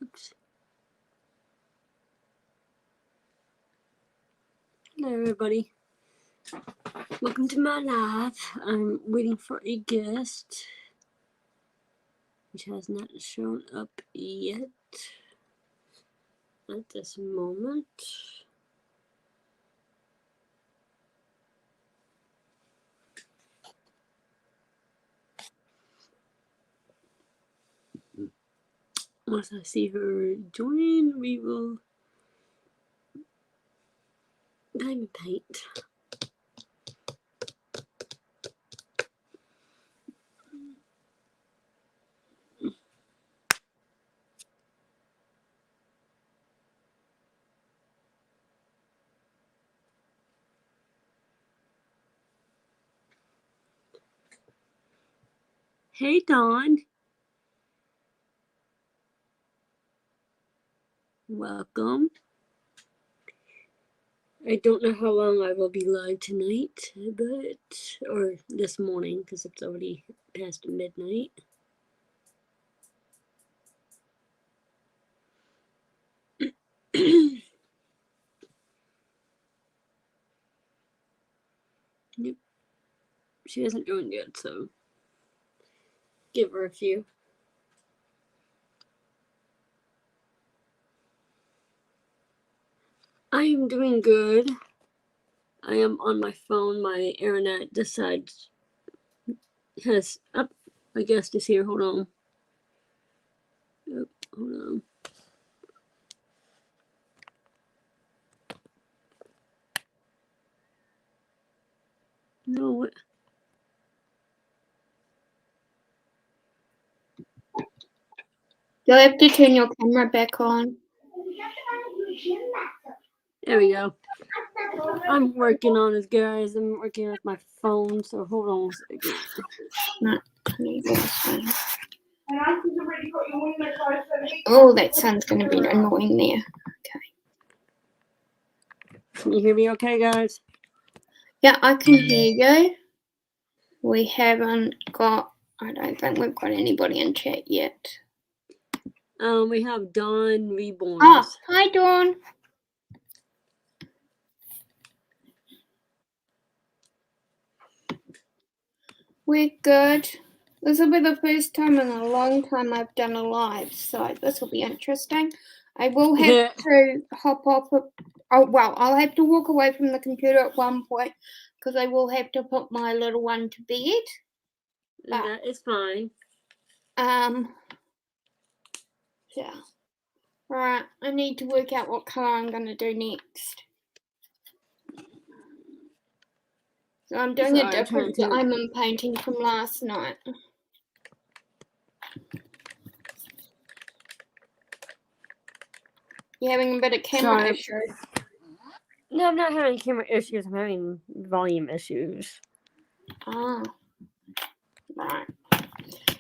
Oops. Hello, everybody. Welcome to my live. I'm waiting for a guest, which has not shown up yet at this moment. Once I see her join, we will diamond paint. Hey, Dawn. Welcome. I don't know how long I will be live tonight, or this morning, because it's already past midnight. Nope. She hasn't joined yet, so give her a few. I am doing good. I am on my phone. My internet has up. My guest is here. Hold on. Oh, hold on. No, what? You'll have to turn your camera back on. There we go. I'm working on it, guys. I'm working with my phone, so hold on a second. No, oh, that sun's going to be annoying there. Okay. Can you hear me okay, guys? Yeah, I can hear you. We haven't got, I don't think we've got anybody in chat yet. We have Dawn Reborn. Oh, hi, Dawn. We're good. This will be the first time in a long time I've done a live, so this will be interesting. I will have to hop off. I'll have to walk away from the computer at one point because I will have to put my little one to bed. That is fine. Yeah. Alright, I need to work out what colour I'm going to do next. So I'm doing a different diamond painting from last night. You having a bit of camera issues? No, I'm not having camera issues. I'm having volume issues. Ah. Right.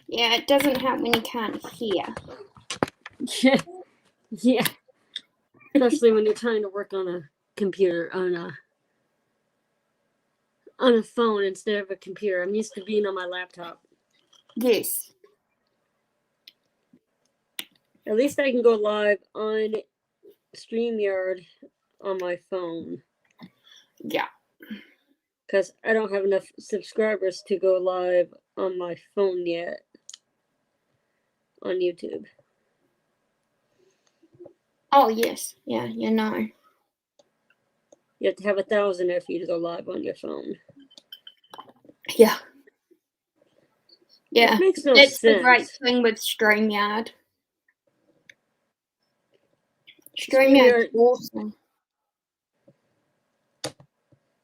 Yeah, it doesn't help when you can't hear. Yeah. Especially when you're trying to work on a computer, on a phone instead of a computer. I'm used to being on my laptop. Yes. At least I can go live on StreamYard on my phone. Yeah. Because I don't have enough subscribers to go live on my phone yet on YouTube. Oh, yes. Yeah, you know. You have to have 1,000 for you to go live on your phone. Yeah. Yeah. Which makes no That's sense. the great thing with StreamYard. StreamYard's awesome.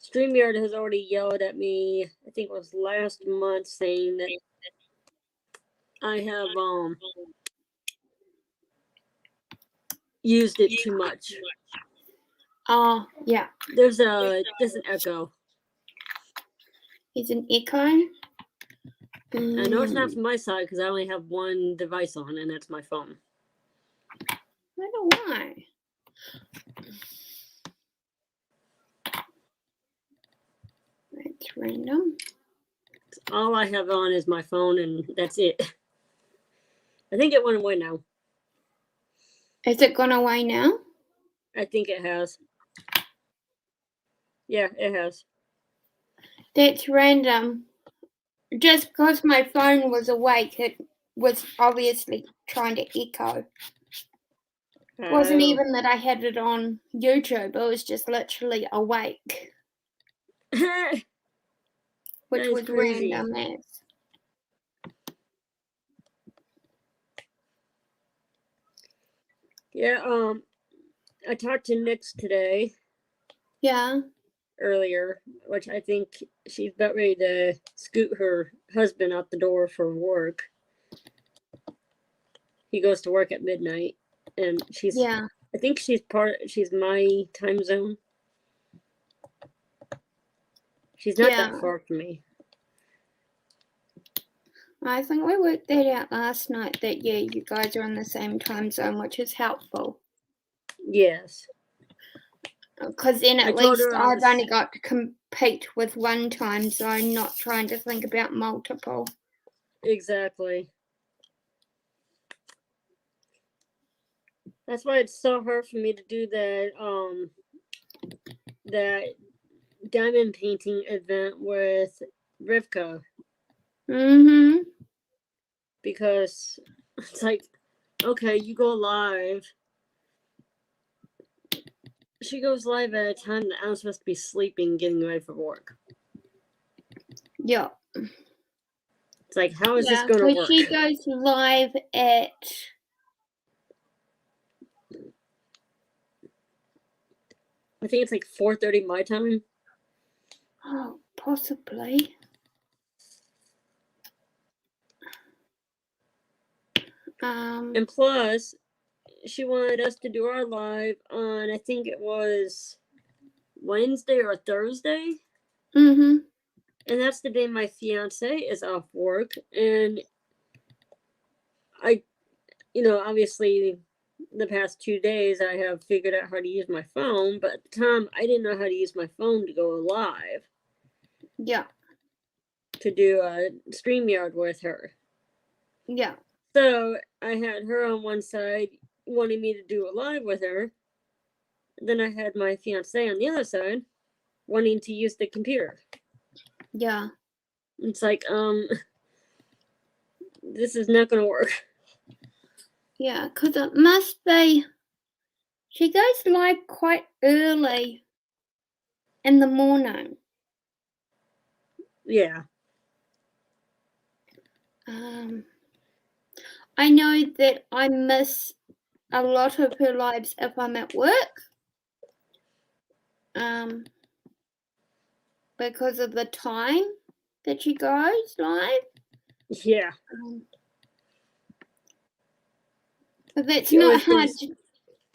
StreamYard has already yelled at me, I think it was last month, saying that I have used it too much. Oh, yeah. There's an echo. There's an echo? I know it's not from my side because I only have one device on, and that's my phone. I don't know why. That's random. All I have on is my phone, and that's it. I think it went away now. Is it gone away now? I think it has. Yeah, it has. That's random. Just because my phone was awake, it was obviously trying to echo. It wasn't even that I had it on YouTube. It was just literally awake. Which was crazy. random as. Yeah, I talked to Nix today. Yeah. Earlier, which I think she's about ready to scoot her husband out the door for work. He goes to work at midnight, and she's. Yeah. I think she's my time zone. She's not that far from me. I think we worked that out last night that, yeah, you guys are in the same time zone, which is helpful. Yes. Because then at least I've only got to compete with one time zone, not trying to think about multiple. Exactly. That's why it's so hard for me to do that diamond painting event with Rivka. Mm-hmm. Because it's like, okay, you go live. She goes live at a time that I'm supposed to be sleeping, getting ready for work. Yeah. It's like, how is this going to work? She goes live at... I think it's like 4:30 my time. Oh, possibly. And plus, she wanted us to do our live on, I think it was Wednesday or Thursday. Mm-hmm. And that's the day my fiance is off work. And obviously the past 2 days I have figured out how to use my phone, but at the time I didn't know how to use my phone to go live. Yeah. To do a StreamYard with her. Yeah. So I had her on one side wanting me to do a live with her. Then I had my fiance on the other side wanting to use the computer. Yeah. It's like, this is not going to work. Yeah, because it must be... She goes live quite early in the morning. Yeah. I know that I miss a lot of her lives if I'm at work. Because of the time that she goes live. Yeah. But that's not hard.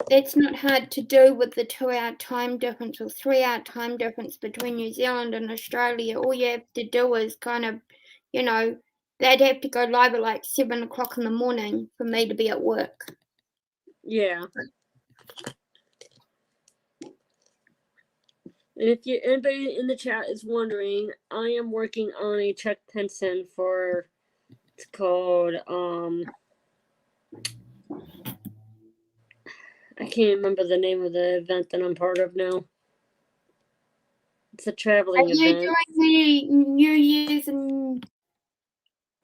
That's not hard to do with the 2-hour time difference or 3-hour time difference between New Zealand and Australia. All you have to do is kind of, they'd have to go live at like 7 o'clock in the morning for me to be at work. Yeah. And if anybody in the chat is wondering, I am working on a Chuck Penson for, it's called, I can't remember the name of the event that I'm part of now. It's a traveling event. Are you doing the New Year's in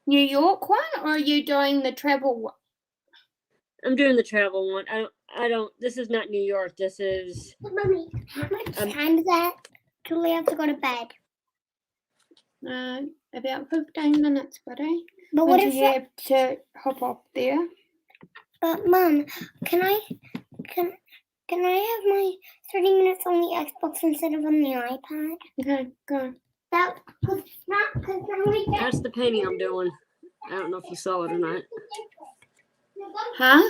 New York one, or are you doing the travel one? I'm doing the travel one. I don't, this is not New York. This is... Mommy, how much time is that? Julie has to go to bed. About 15 minutes, buddy. But what if you have to hop up there? But Mom, can I have my 30 minutes on the Xbox instead of on the iPad? Okay, go. That's the painting I'm doing. I don't know if you saw it or not. Huh?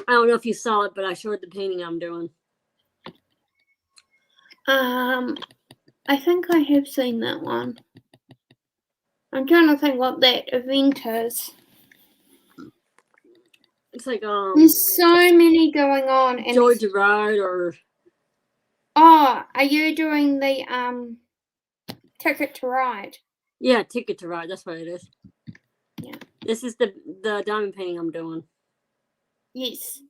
I don't know if you saw it, but I showed the painting I'm doing. I think I have seen that one. I'm trying to think what that event is. It's like there's so many going on. And Joy to Ride or... Oh, are you doing the Ticket to Ride? Yeah, Ticket to Ride. That's what it is. Yeah. This is the diamond painting I'm doing. Yes.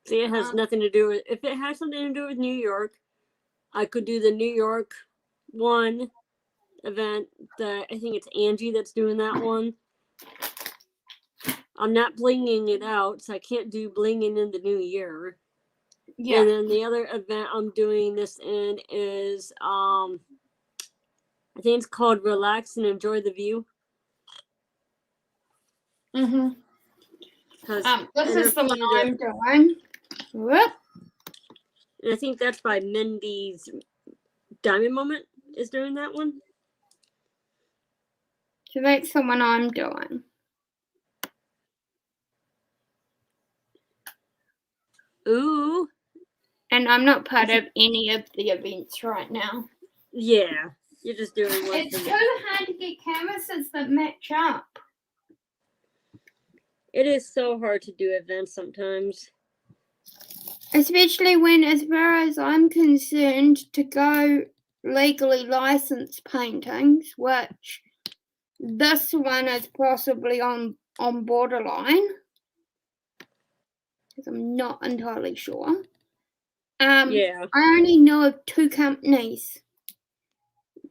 See, it has nothing to do with. If it has something to do with New York, I could do the New York one event. I think it's Angie that's doing that one. I'm not blinging it out, so I can't do blinging in the new year. Yeah. And then the other event I'm doing this in is I think it's called Relax and Enjoy the View. Mm-hmm. This is the one I'm doing. Whoop. And I think that's by Mindy's Diamond Moment is doing that one. So that's the one I'm doing. Ooh. And I'm not part of any of the events right now. Yeah. You're just doing one. It's too hard to get canvases that match up. It is so hard to do events sometimes. Especially when, as far as I'm concerned, to go legally licensed paintings, which this one is possibly on borderline, because I'm not entirely sure. Yeah. I only know of 2 companies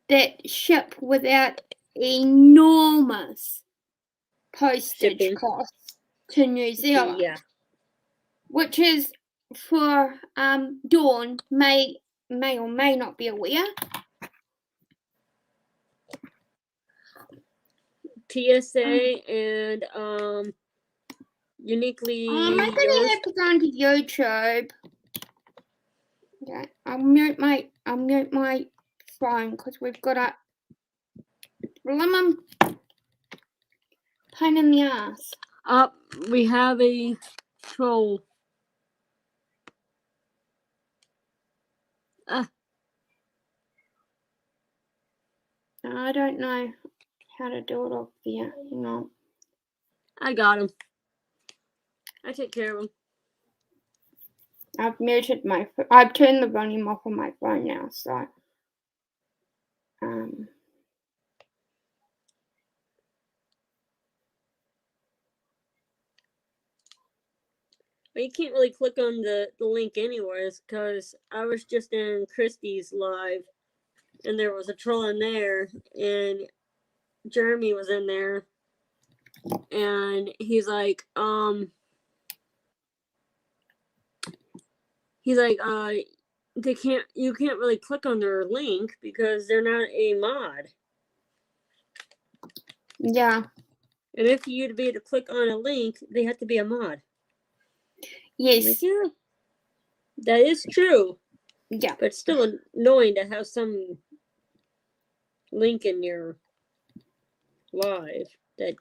that ship without enormous postage Shipping. costs to New Zealand. Yeah. Which is, for Dawn, may or may not be aware. TSA and uniquely I'm gonna yours. have to go into YouTube. Okay, I'll mute my phone because we've got a lemon pain in the ass. We have a troll. I don't know how to do it off there. Hang on. I got him. I take care of him. I've muted I've turned the volume off on my phone now, so But you can't really click on the link anyways, because I was just in Christie's live and there was a troll in there and Jeremy was in there and he's like you can't really click on their link because they're not a mod. yeah. And if you to be able to click on a link, they have to be a mod. Yes. Like, yeah, that is true. Yeah. But it's still annoying to have some link in your live that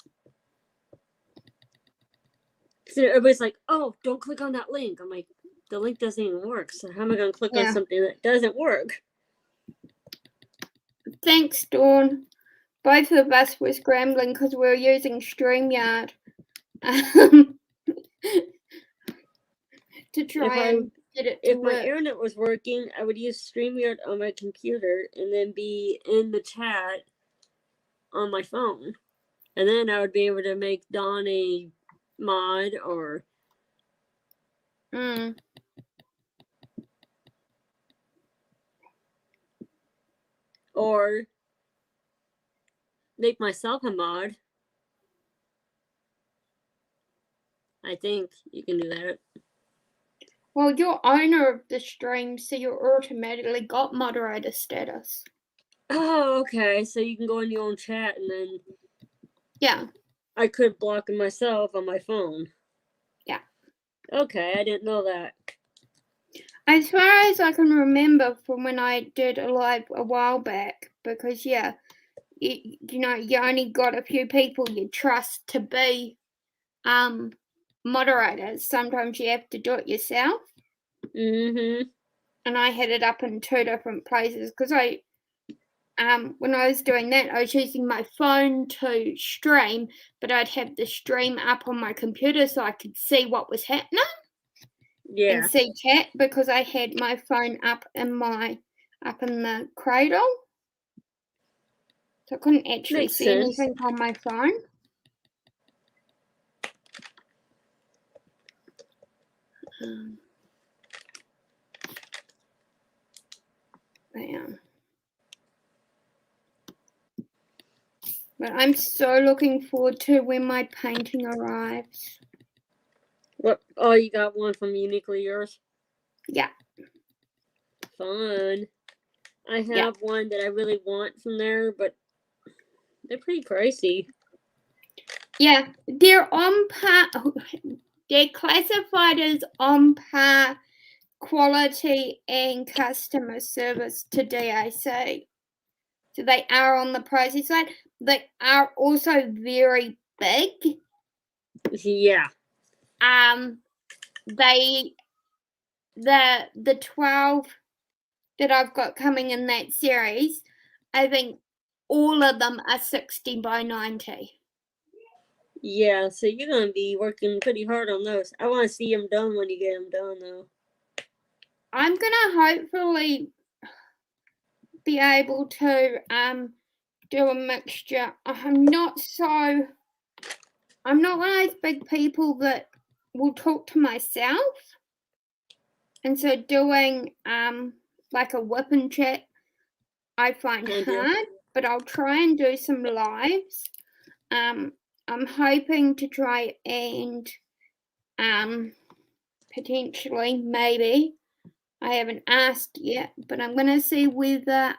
everybody's like, oh, don't click on that link. I'm like, the link doesn't even work. So how am I going to click on something that doesn't work? Thanks, Dawn. Both of us were scrambling because we were using StreamYard to try and get it to work. If my internet was working, I would use StreamYard on my computer and then be in the chat on my phone. And then I would be able to make Dawn a mod or make myself a mod. I think you can do that. Well, you're owner of the stream, so you automatically got moderator status. Oh, okay. So you can go in your own chat and then... Yeah. I could block it myself on my phone. Yeah. Okay, I didn't know that. As far as I can remember from when I did a live a while back, because you only got a few people you trust to be moderators. Sometimes you have to do it yourself. Mm-hmm. And I had it up in 2 different places because when I was doing that, I was using my phone to stream, but I'd have the stream up on my computer so I could see what was happening. Yeah. And see chat because I had my phone up in the cradle. So I couldn't actually see anything on my phone. Yeah. But I'm so looking forward to when my painting arrives. What? Oh, you got one from Uniquely Yours? Yeah. Fun. I have Yeah. one that I really want from there, but they're pretty pricey. Yeah, they're on par. They're classified as on par quality and customer service to DAC. So they are on the pricey side. They are also very big. Yeah. The 12 that I've got coming in that series, I think all of them are 60 by 90. Yeah, so you're going to be working pretty hard on those. I want to see them done when you get them done, though. I'm going to hopefully be able to do a mixture. I'm not one of those big people that will talk to myself. And so doing like a whip and chat, I find hard, but I'll try and do some lives. I'm hoping to try and potentially, maybe, I haven't asked yet, but I'm going to see whether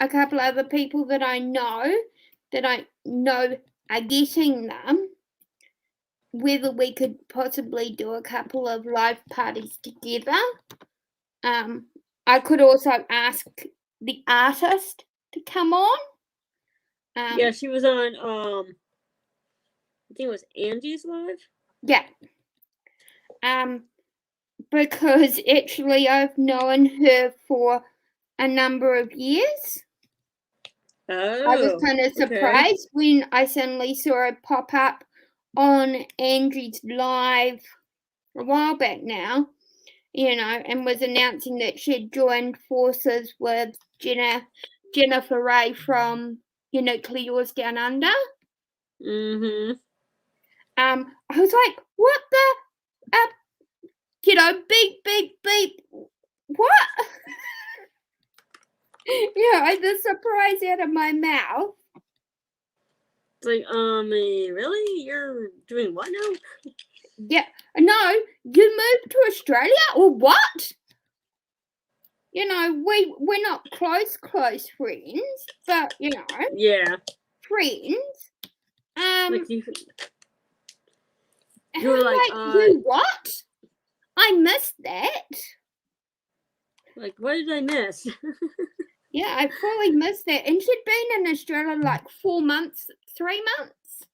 a couple other people that I know are getting them, whether we could possibly do a couple of live parties together. I could also ask the artist to come on. Yeah, she was on, I think it was Angie's Live? Yeah. Because actually I've known her for a number of years. Oh, I was kind of surprised when I suddenly saw it pop up on Angie's Live a while back now, and was announcing that she had joined forces with Jennifer Ray from Uniquely Yours Down Under. Mm-hmm. I was like, what the, beep, what? Yeah, the surprise out of my mouth. It's like, really? You're doing what now? Yeah, no, you moved to Australia or what? We're not close friends, but Yeah. friends. Like you And were I'm like, you what? I missed that. Like, what did I miss? Yeah, I fully missed that. And she'd been in Australia like 4 months, 3 months.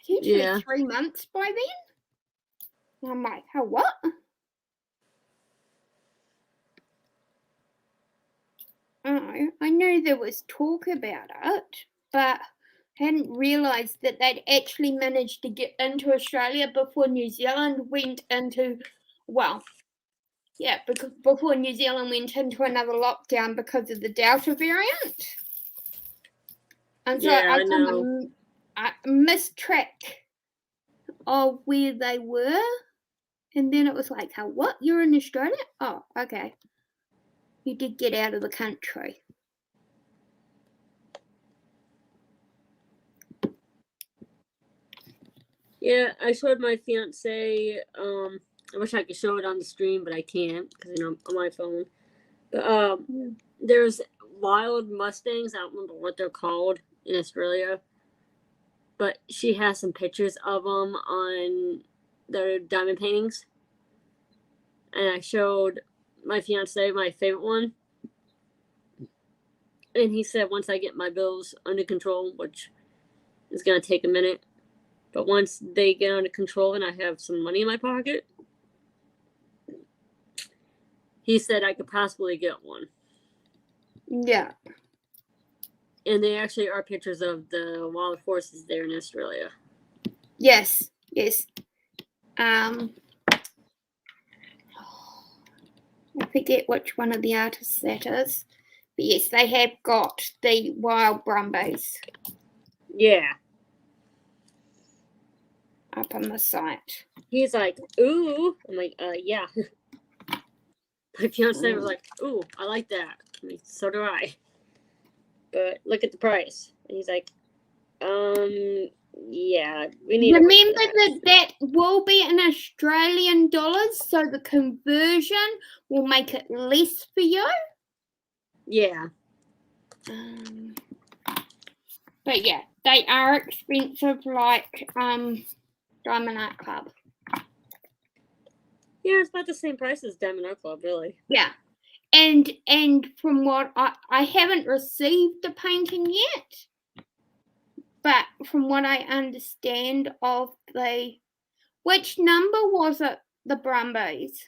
Potentially 3 months by then. I'm like, how what? Oh, I know there was talk about it, but hadn't realised that they'd actually managed to get into Australia before New Zealand went into, because before New Zealand went into another lockdown because of the Delta variant. And so I kind of missed track of where they were. And then it was like, how, what? You're in Australia? Oh, okay. You did get out of the country. Yeah, I showed my fiance. I wish I could show it on the stream, but I can't because on my phone. But there's wild mustangs. I don't remember what they're called in Australia, but she has some pictures of them on their diamond paintings, and I showed my fiance my favorite one, and he said once I get my bills under control, which is gonna take a minute. But once they get under control and I have some money in my pocket, he said I could possibly get one. Yeah. And they actually are pictures of the wild horses there in Australia. Yes. I forget which one of the artists that is. But yes, they have got the wild Brumbies. Yeah. up on the site. He's like, ooh. I'm like, yeah. My fiance was like, ooh, I like that. I mean, so do I. But look at the price. And he's like, yeah, we need Remember that will be in Australian dollars, so the conversion will make it less for you. Yeah. But yeah, they are expensive, like Diamond Art Club. Yeah, it's about the same price as Diamond Art Club, really. Yeah. And from what I haven't received the painting yet, but from what I understand of which number was it, the Brumbies?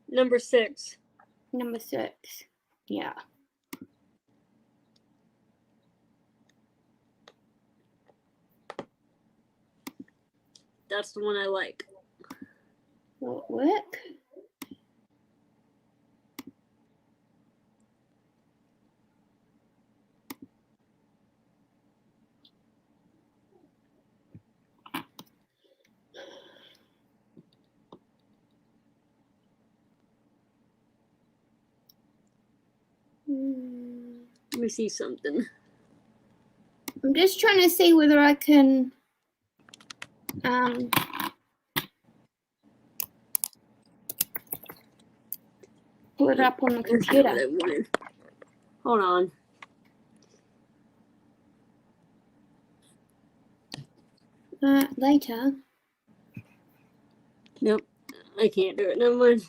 Number 6. Number 6. Yeah. That's the one I like. Will it work? Let me see something. I'm just trying to see whether I can pull it up on the computer. Hold on. Later. Nope. I can't do it. Never mind.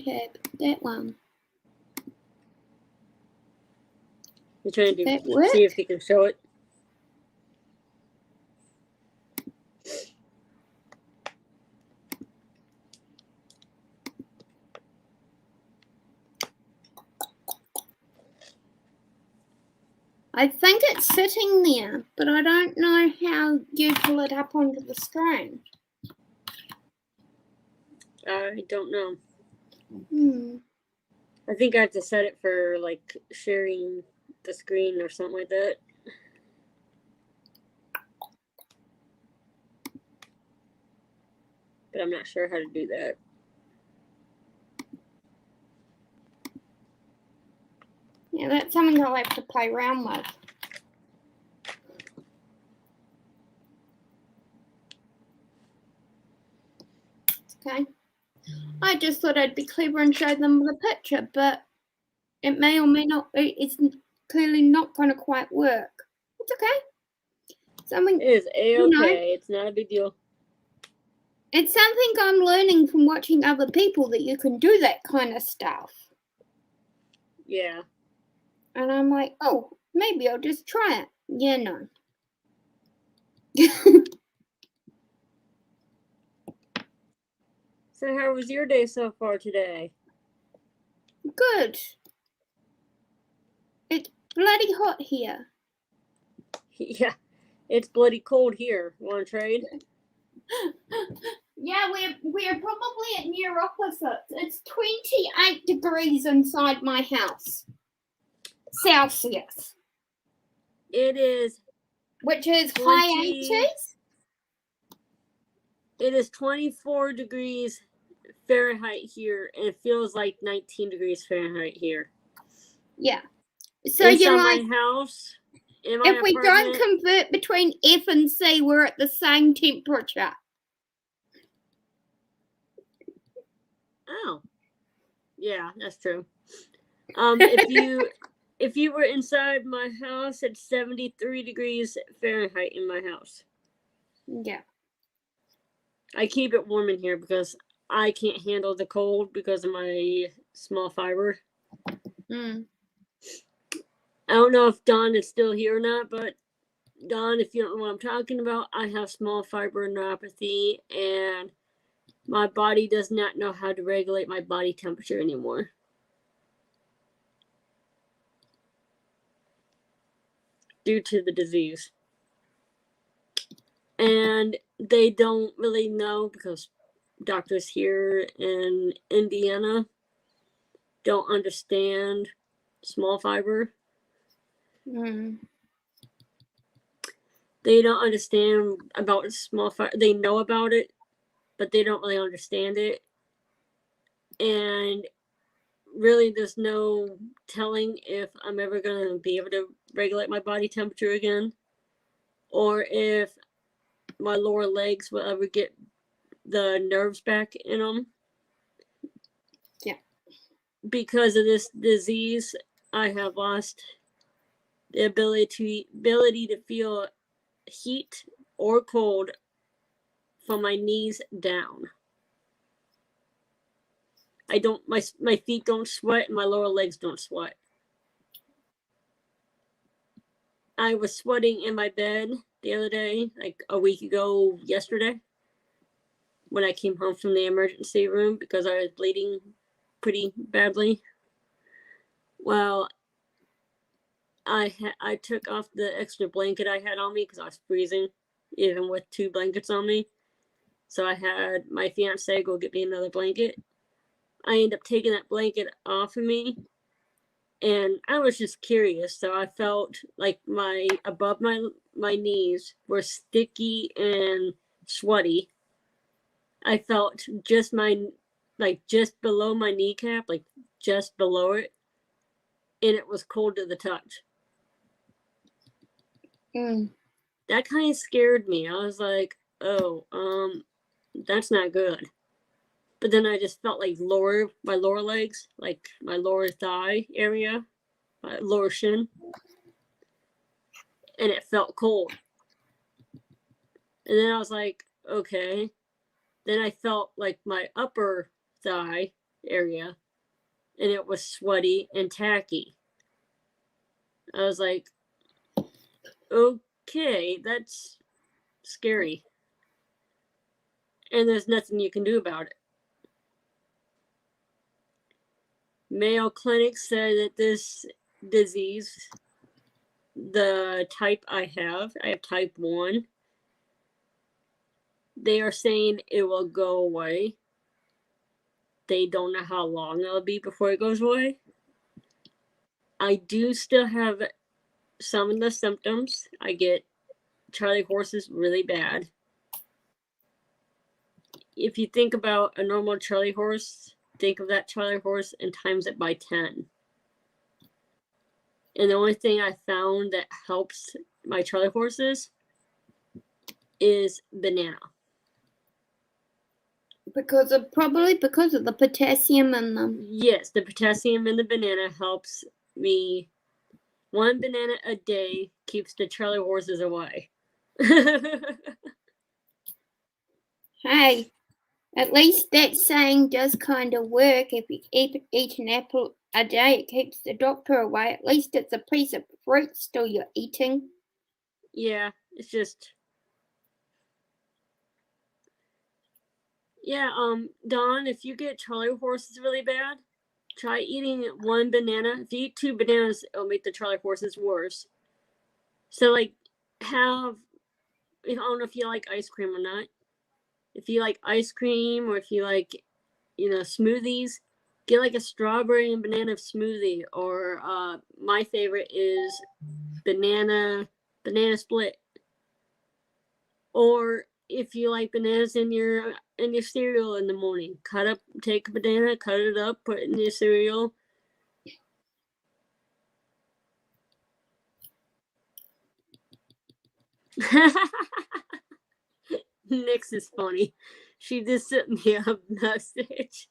Tab that one. You're trying to That work? see if you can show it. I think it's sitting there, but I don't know how you pull it up onto the screen. I don't know. I think I have to set it for like sharing the screen or something like that. But I'm not sure how to do that. Yeah, that's something I'll have to play around with. Okay. I just thought I'd be clever and show them the picture, but it may or may not. It's clearly not going to quite work. It's okay. Something. It is A-okay. It's not a big deal. It's something I'm learning from watching other people, that you can do that kind of stuff. Yeah. And I'm like, oh, maybe I'll just try it. Yeah, no. So how was your day so far today? Good. It's bloody hot here. Yeah. It's bloody cold here. Want to trade? Yeah, we're probably at near opposites. It's 28 degrees inside my house. Celsius. It is. Which is high 80s. It is 24 degrees Fahrenheit here, and it feels like 19 degrees Fahrenheit here. Yeah. So inside you're like, my house, in my if we apartment, don't convert between F and C, we're at the same temperature. Oh, yeah, that's true. If you were inside my house, it's 73 degrees Fahrenheit in my house. Yeah. I keep it warm in here because I can't handle the cold because of my small fiber. I don't know if Dawn is still here or not, but Dawn, if you don't know what I'm talking about, I have small fiber neuropathy, and my body does not know how to regulate my body temperature anymore. Due to the disease. And they don't really know because doctors here in Indiana don't understand small fiber. Mm. They don't understand about small fiber. They know about it, but they don't really understand it. And really, there's no telling if I'm ever going to be able to regulate my body temperature again, or if my lower legs will ever get the nerves back in them. Yeah. Because of this disease, I have lost the ability to feel heat or cold from my knees down. I don't, my feet don't sweat and my lower legs don't sweat. I was sweating in my bed the other day, like a week ago yesterday, when I came home from the emergency room because I was bleeding pretty badly. Well, I took off the extra blanket I had on me because I was freezing, even with 2 blankets on me. So I had my fiance go get me another blanket. I ended up taking that blanket off of me, and I was just curious. So I felt like above my knees were sticky and sweaty. I felt just just below my kneecap, like just below it, and it was cold to the touch. Mm. That kind of scared me. I was like, oh, that's not good. But then I just felt like my lower legs, like my lower thigh area, my lower shin, and it felt cold. And then I was like, okay. Then I felt like my upper thigh area, and it was sweaty and tacky. I was like, okay, that's scary. And there's nothing you can do about it. Mayo Clinic said that this disease, the type I have type 1. They are saying it will go away. They don't know how long it'll be before it goes away. I do still have some of the symptoms. I get Charlie horses really bad. If you think about a normal Charlie horse, think of that Charlie horse and times it by 10. And the only thing I found that helps my Charlie horses is banana. Probably because of the potassium in them. Yes, the potassium in the banana helps me. 1 banana a day keeps the Charlie horses away. Hey, at least that saying does kind of work. If you eat an apple a day, it keeps the doctor away. At least it's a piece of fruit still you're eating. Yeah, it's just... Yeah, Dawn, if you get Charlie horses really bad, try eating 1 banana. If you eat 2 bananas, it'll make the Charlie horses worse. So, like, I don't know if you like ice cream or not. If you like ice cream, or if you like, smoothies, get like a strawberry and banana smoothie. Or my favorite is banana split. Or if you like bananas in your cereal in the morning, take a banana, cut it up, put it in your cereal. Nyx is funny. She just sent me a message.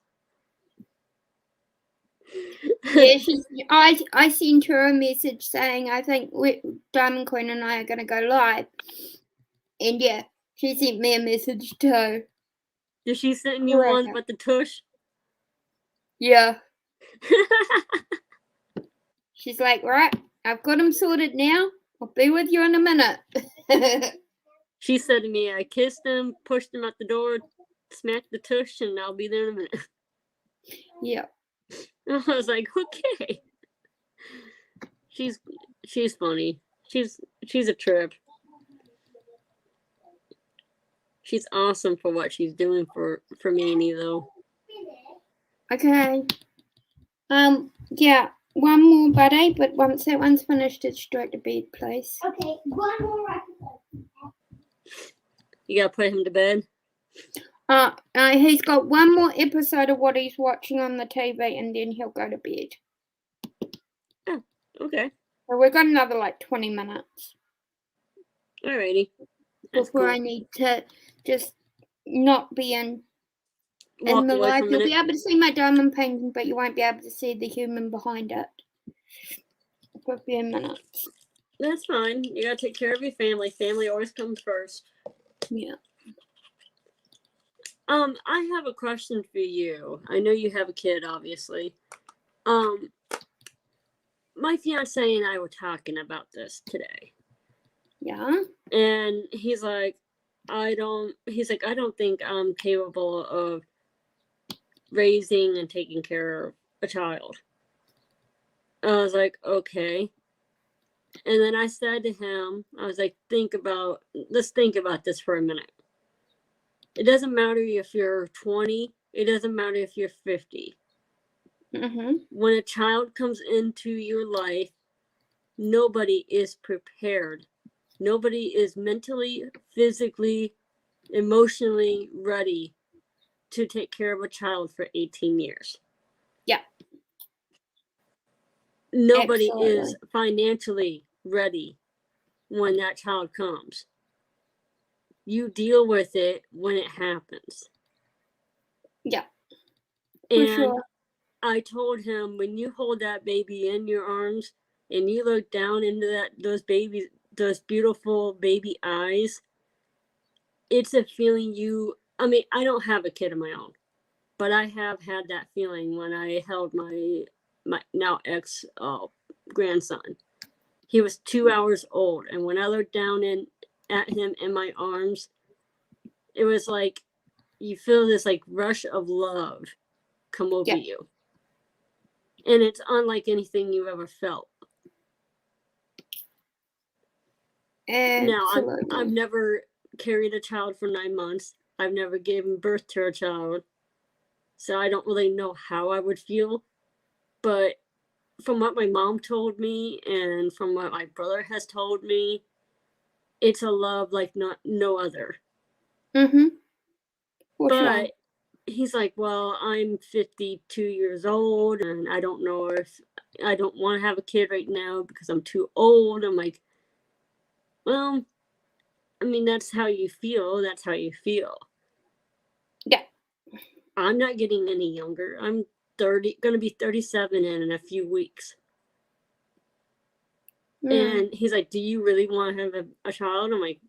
Yeah, I sent her a message saying I think Diamond Queen and I are gonna go live, and yeah, she sent me a message too. Did she send you one with the tush? Yeah. She's like, right, I've got him sorted now. I'll be with you in a minute. She said to me, I kissed him, pushed him out the door, smacked the tush, and I'll be there in a minute. Yeah. I was like, okay. She's funny. She's a trip. She's awesome for what she's doing for Manny, though. Okay. Yeah, one more, buddy, but once that one's finished, it's straight to bed, please. Okay, one more episode. You gotta put him to bed. He's got one more episode of what he's watching on the TV, and then he'll go to bed. Oh, okay. So we've got another like 20 minutes. Alrighty. That's Before cool. I need to just not be in Walk the away live. for a You'll minute. be able to see my diamond painting, but you won't be able to see the human behind it for a few minutes. That's fine. You gotta take care of your family. Family always comes first. Yeah. I have a question for you. I know you have a kid, obviously. My fiance and I were talking about this today. Yeah. And he's like, I don't think I'm capable of raising and taking care of a child. I was like, okay. And then I said to him, I was like, let's think about this for a minute. It doesn't matter if you're 20. It doesn't matter if you're 50. Mm-hmm. When a child comes into your life, nobody is prepared. Nobody is mentally, physically, emotionally ready to take care of a child for 18 years. Yeah. Nobody Absolutely. is financially ready when that child comes. You deal with it when it happens. Yeah. And For sure. I told him, when you hold that baby in your arms and you look down into those beautiful baby eyes, it's a feeling I don't have a kid of my own, but I have had that feeling when I held my now ex grandson. He was 2 hours old, and when I looked down at him in my arms, it was like you feel this like rush of love come over you. And it's unlike anything you've ever felt. Absolutely. Now, I've never carried a child for 9 months. I've never given birth to a child. So I don't really know how I would feel. But from what my mom told me and from what my brother has told me, it's a love like no other. Mm-hmm. But sure. he's like, well, I'm 52 years old and I don't know if I don't want to have a kid right now because I'm too old. I'm like, well, I mean, that's how you feel. That's how you feel. Yeah. I'm not getting any younger. I'm going to be 37 in a few weeks. And he's like, do you really want to have a child? I'm like,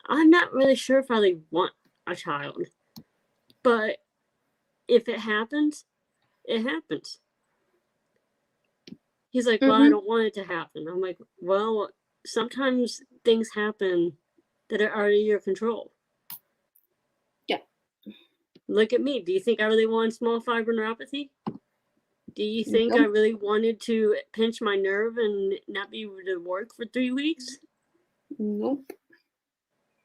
I'm not really sure if I really want a child. But if it happens, it happens. He's like, well, I don't want it to happen. I'm like, well, sometimes things happen that are out of your control. Yeah. Look at me. Do you think I really wanted small fiber neuropathy? Do you think I really wanted to pinch my nerve and not be able to work for 3 weeks? Nope.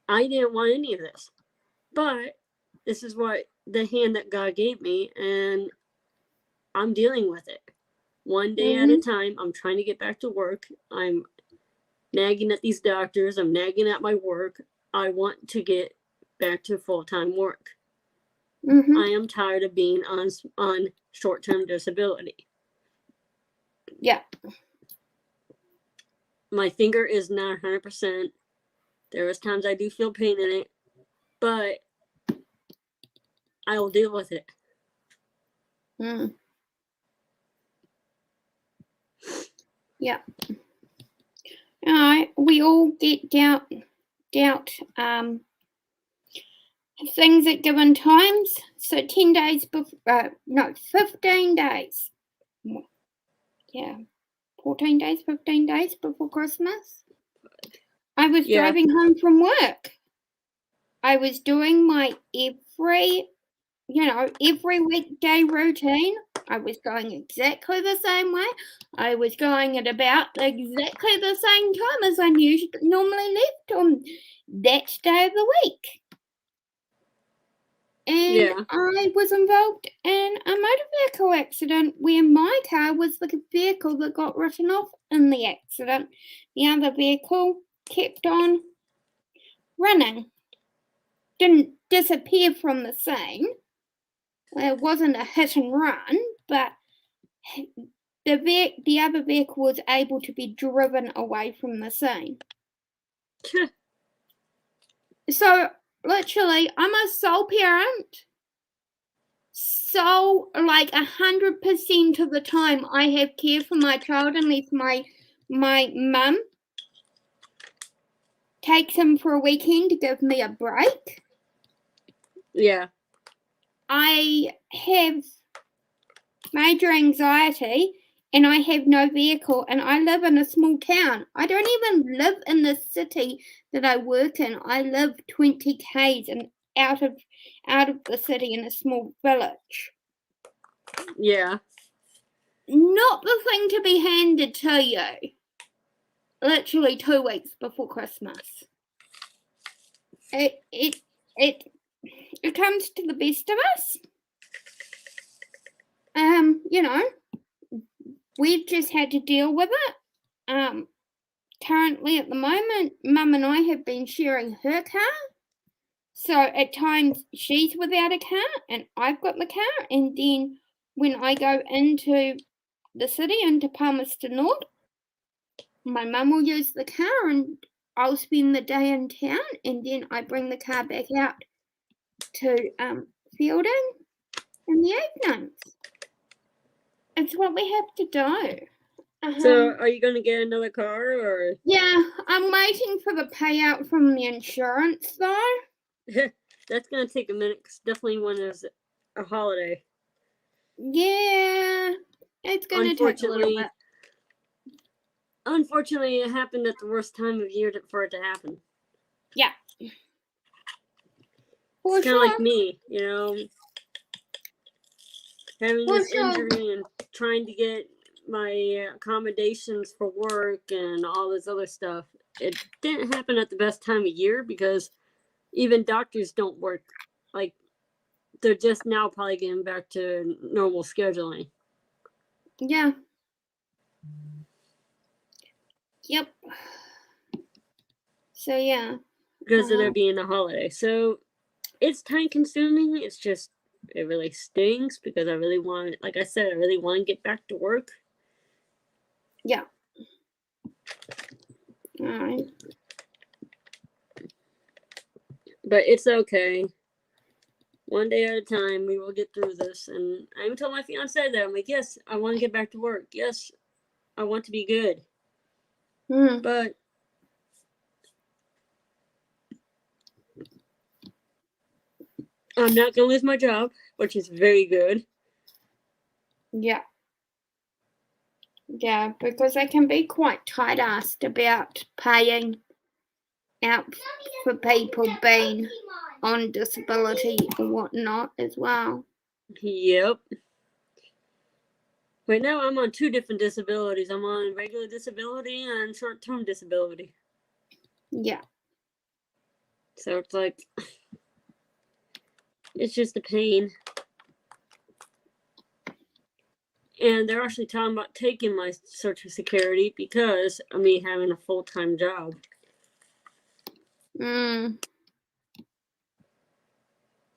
I didn't want any of this. But this is what the hand that God gave me, and I'm dealing with it. One day at a time. I'm trying to get back to work. I'm nagging at these doctors. I'm nagging at my work. I want to get back to full-time work. I am tired of being on short-term disability. Yeah. My finger is not 100%. There is times I do feel pain in it, but I will deal with it. Yeah. All right. We all get doubt things at given times. So 10 days before, 15 days. Yeah. 14 days, 15 days before Christmas. I was driving home from work. I was doing my every weekday routine. I was going exactly the same way. I was going at about exactly the same time as I normally left on that day of the week. And Yeah. I was involved in a motor vehicle accident where my car was the vehicle that got written off in the accident. The other vehicle kept on running. Didn't disappear from the scene. It wasn't a hit and run, but the other vehicle was able to be driven away from the scene. So, literally, I'm a sole parent. So, like 100% of the time, I have care for my child unless my mum takes him for a weekend to give me a break. Yeah. I have major anxiety and I have no vehicle and I live in a small town. I don't even live in the city that I work in. I live 20 k's and out of the city in a small village. Yeah. Not the thing to be handed to you. Literally 2 weeks before Christmas. It comes to the best of us. You know, we've just had to deal with it. Currently at the moment, Mum and I have been sharing her car. So at times she's without a car and I've got the car, and then when I go into the city, into Palmerston North, my mum will use the car and I'll spend the day in town, and then I bring the car back out to Fielding in the evenings. It's what we have to do. So, are you going to get another car, or? Yeah, I'm waiting for the payout from the insurance, though. That's going to take a minute, because definitely when there's a holiday. Yeah, it's going to take a little bit. Unfortunately, it happened at the worst time of year for it to happen. Yeah. It's kind of like me, you know, having this injury and trying to get my accommodations for work and all this other stuff. It didn't happen at the best time of year because even doctors don't work. Like, they're just now probably getting back to normal scheduling. Yeah. Yep. So, yeah. Because of there being a holiday. So, it's time consuming. It's just, it really stings because I really want, like I said, I really want to get back to work. Yeah. Alright. But it's okay. One day at a time, we will get through this. And I even told my fiance that. I'm like, yes, I want to get back to work. Yes, I want to be good. But I'm not going to lose my job, which is very good. Yeah. Yeah, because they can be quite tight-assed about paying out for people being on disability or whatnot as well. Yep. Right now, I'm on 2 different disabilities. I'm on regular disability and short-term disability. Yeah. So it's like, it's just a pain. And they're actually talking about taking my Social Security because of me having a full-time job.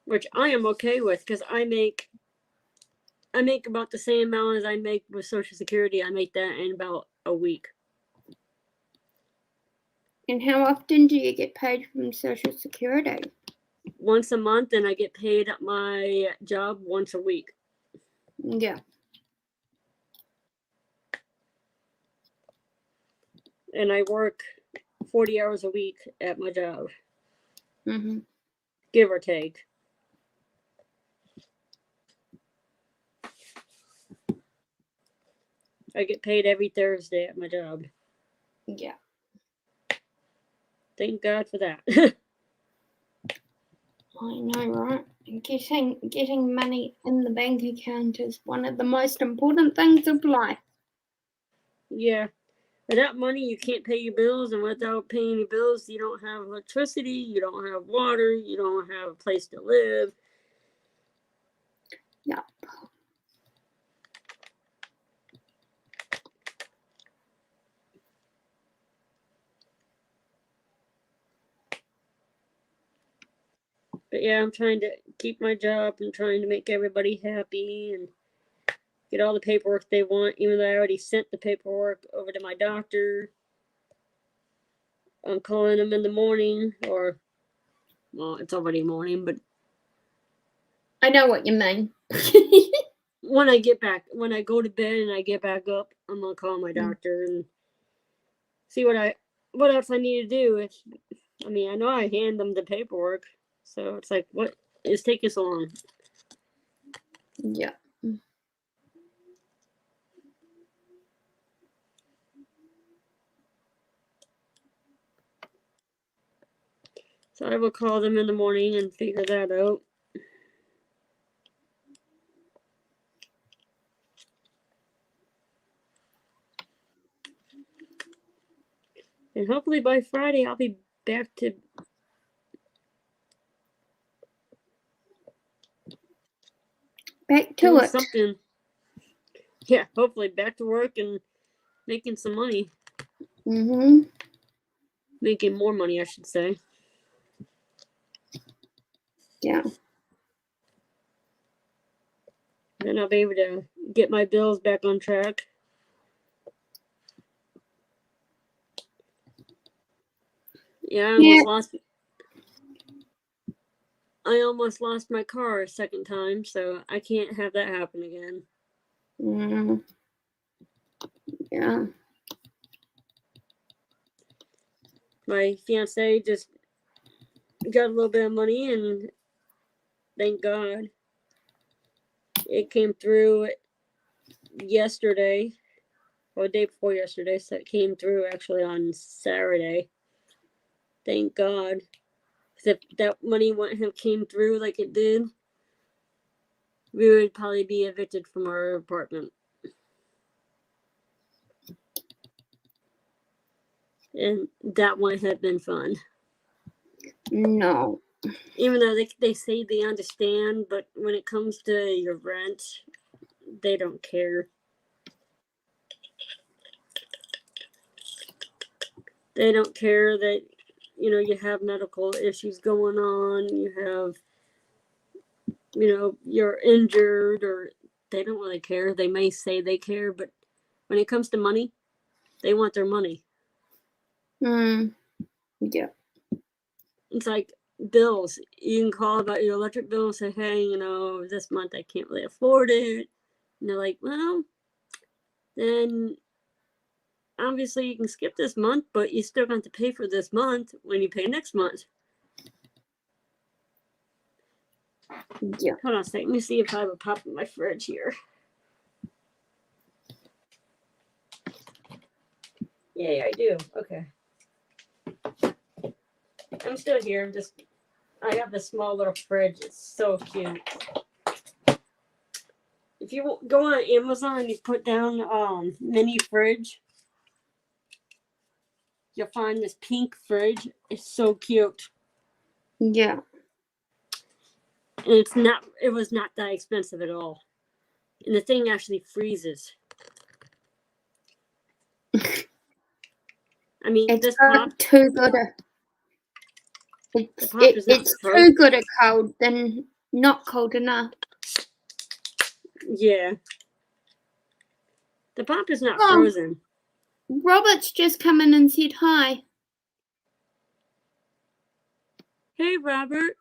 Which I am okay with because I make about the same amount as I make with Social Security. I make that in about a week. And how often do you get paid from Social Security? Once a month, and I get paid at my job once a week. Yeah. And I work 40 hours a week at my job. Give or take. I get paid every Thursday at my job. Yeah. Thank God for that. I know, right? Getting money in the bank account is one of the most important things of life. Yeah. Without money, you can't pay your bills, and without paying your bills, you don't have electricity, you don't have water, you don't have a place to live. Yep. But yeah, I'm trying to keep my job and trying to make everybody happy and get all the paperwork they want, even though I already sent the paperwork over to my doctor. I'm calling them in the morning, or, well, it's already morning, but I know what you mean. when I go to bed and I get back up, I'm gonna call my doctor and see what else I need to do. I know I hand them the paperwork, so it's like, what is taking so long? Yeah. So I will call them in the morning and figure that out. And hopefully by Friday I'll be back to doing it. something. Yeah, hopefully back to work and making some money. Mm-hmm. Making more money, I should say. Yeah. Then I'll be able to get my bills back on track. Yeah, I almost lost my car a second time, so I can't have that happen again. Mm. Yeah. My fiance just got a little bit of money, and thank God it came through yesterday, or the day before yesterday, so it came through actually on Saturday. Thank God. If that money wouldn't have came through like it did, we would probably be evicted from our apartment. And that wouldn't have been fun. No. Even though they say they understand, but when it comes to your rent, they don't care. They don't care that, you have medical issues going on, you're injured, or they don't really care. They may say they care, but when it comes to money, they want their money. Yeah. It's like bills. You can call about your electric bill and say, hey, this month I can't really afford it. And they're like, well, then obviously you can skip this month, but you still got to pay for this month when you pay next month. Yeah. Hold on a second. Let me see if I have a pop in my fridge here. Yeah, I do. Okay. I'm still here. I have this small little fridge. It's so cute. If you go on Amazon and you put down mini fridge, you'll find this pink fridge. It's so cute. Yeah. And it was not that expensive at all. And the thing actually freezes. I mean, It's this pop too good. It's too good a cold than not cold enough. Yeah. The pop is not frozen. Robert's just come in and said hi. Hey, Robert.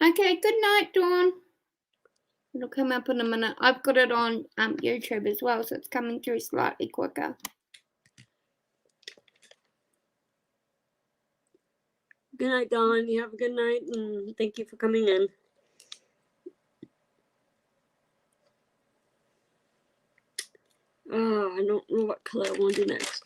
Okay, good night, Dawn. It'll come up in a minute. I've got it on YouTube as well, so it's coming through slightly quicker. Good night, Dawn. You have a good night, and thank you for coming in. Oh, I don't know what color I want to do next.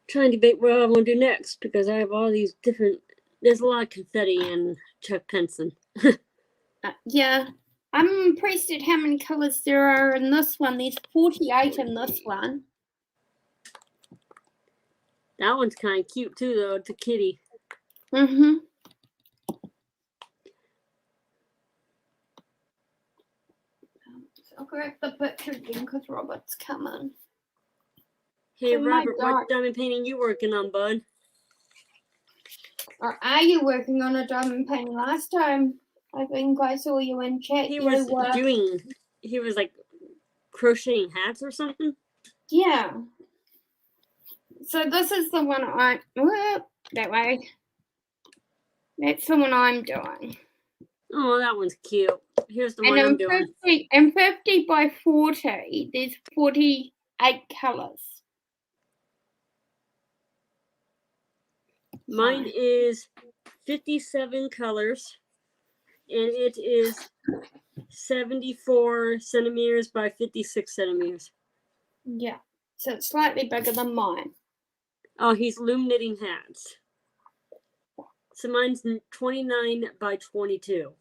Trying to debate what I want to do next because I have all these different. There's a lot of confetti and Chuck Penson. Yeah, I'm impressed at how many colors there are in this one. There's 48 in this one. That one's kind of cute too, though. It's a kitty. Mm-hmm. I'll correct the picture again because Robert's coming. Hey, Oh my Robert, God. what diamond painting you working on, bud? Or are you working on a diamond painting? Last time I think I saw you in chat. He was like crocheting hats or something. Yeah. So this is the one that way. That's the one I'm doing. Oh, that one's cute. Here's the And one I'm in doing. 50 by 40, there's 48 colours. Mine is 57 colors, and it is 74 centimeters by 56 centimeters. Yeah. So it's slightly bigger than mine. Oh, he's loom knitting hats. So mine's 29 by 22.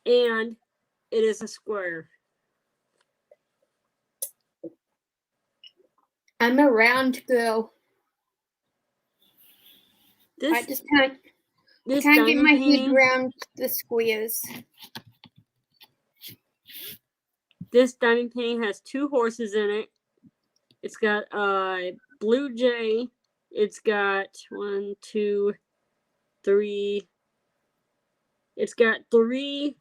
And it is a square. I'm a round girl. I This just can't get diamond my painting, head around the squares. This diamond painting has 2 horses in it. It's got a blue jay. It's got 1, 2, 3. It's got 3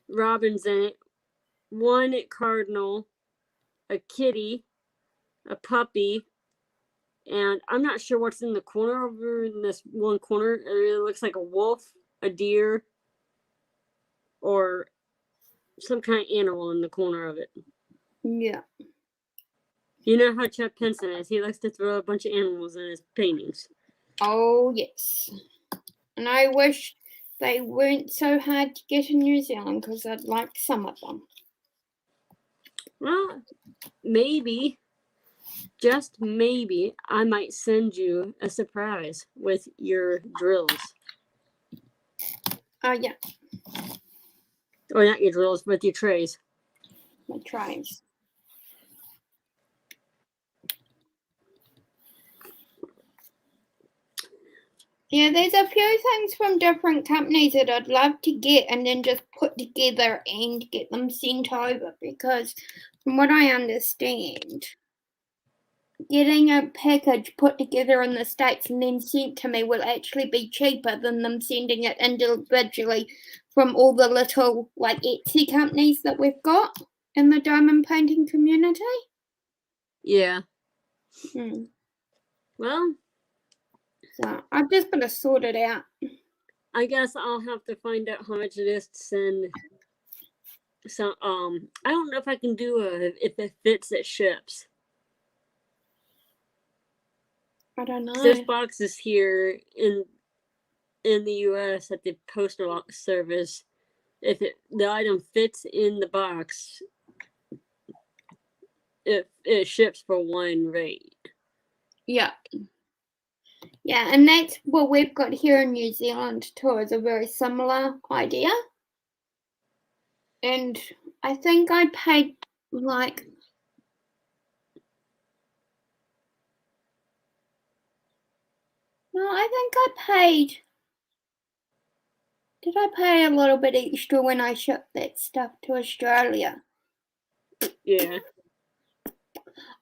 robins in it. 1 cardinal, a kitty, a puppy, and I'm not sure what's in the corner over in this one corner. It looks like a wolf, a deer, or some kind of animal in the corner of it. Yeah. You know how Chuck Penson is. He likes to throw a bunch of animals in his paintings. Oh, yes. And I wish they weren't so hard to get in New Zealand because I'd like some of them. Well, maybe, just maybe, I might send you a surprise with your drills. Oh, yeah. Or not your drills, with your trays. My trays. Yeah, there's a few things from different companies that I'd love to get and then just put together and get them sent over because from what I understand, getting a package put together in the States and then sent to me will actually be cheaper than them sending it individually from all the little like Etsy companies that we've got in the diamond painting community. Yeah. Well, so I've just got to sort it out. I guess I'll have to find out how much it is to send. So, I don't know if I can do if it fits, it ships. I don't know. There's boxes here in the U.S. at the postal service. If the item fits in the box, it ships for one rate. Yeah. Yeah, and that's what we've got here in New Zealand too, is a very similar idea. And I think I paid like did I pay a little bit extra when I shipped that stuff to Australia? Yeah.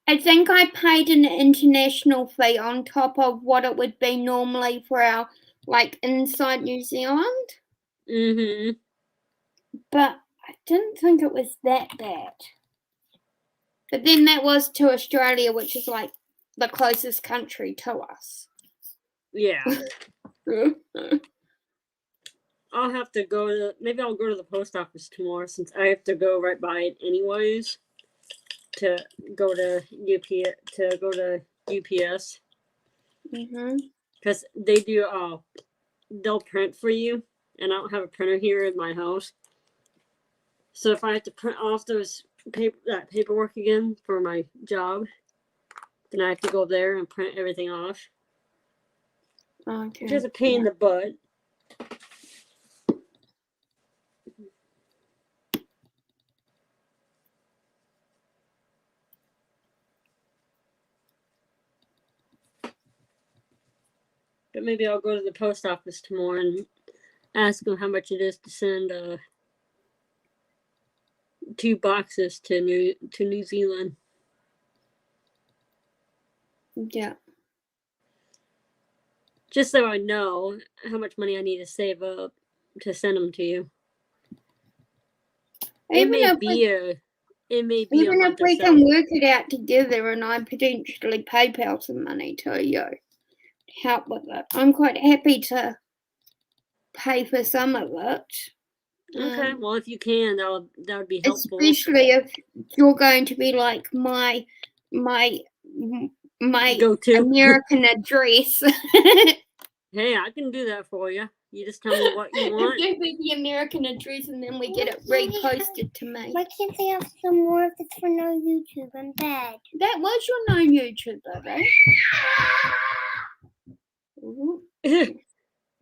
I think I paid an international fee on top of what it would be normally for our like inside New Zealand. Mm-hmm. But I didn't think it was that bad. But then that was to Australia, which is like the closest country to us. Yeah. I'll have to maybe I'll go to the post office tomorrow since I have to go right by it anyways. To go to UPS. Because they do they'll print for you, and I don't have a printer here in my house. So if I have to print off that paperwork again for my job, then I have to go there and print everything off. Okay. Which is a pain in the butt. But maybe I'll go to the post office tomorrow and ask them how much it is to send 2 boxes to New Zealand. Yeah. Just so I know how much money I need to save up to send them to you. It may be a Even month if we or so. can work it out together and I potentially PayPal some money to you to help with it, I'm quite happy to pay for some of it. Okay, well, if you can, that would be helpful. Especially if you're going to be like my Go-to American address. Hey, I can do that for you. You just tell me what you want. Give me the American address and then we get it reposted to me. Why can't they have some more if it's for no YouTube? I'm bad. That was your no YouTube though, right?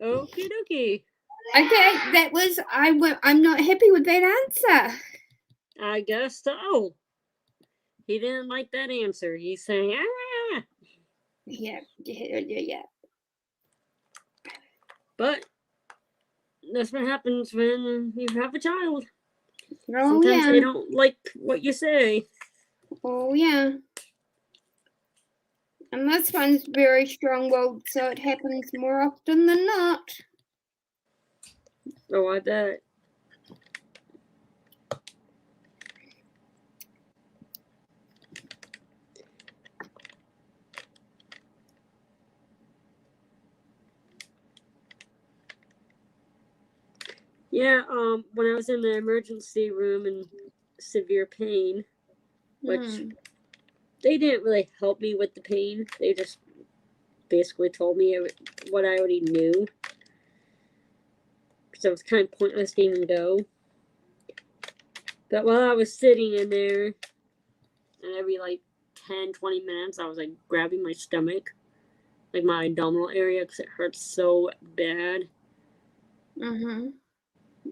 Okie dokie. Okay, that was I'm not happy with that answer. I guess so. He didn't like that answer. He's saying, ah. Yeah. But that's what happens when you have a child. Oh, Sometimes yeah. they don't like what you say. Oh, yeah. And this one's very strong-willed, so it happens more often than not. Oh, I bet. Yeah, when I was in the emergency room in severe pain, which they didn't really help me with the pain. They just basically told me what I already knew. So it was kind of pointless to even go. But while I was sitting in there, and every like 10-20 minutes, I was like grabbing my stomach, like my abdominal area, because it hurts so bad.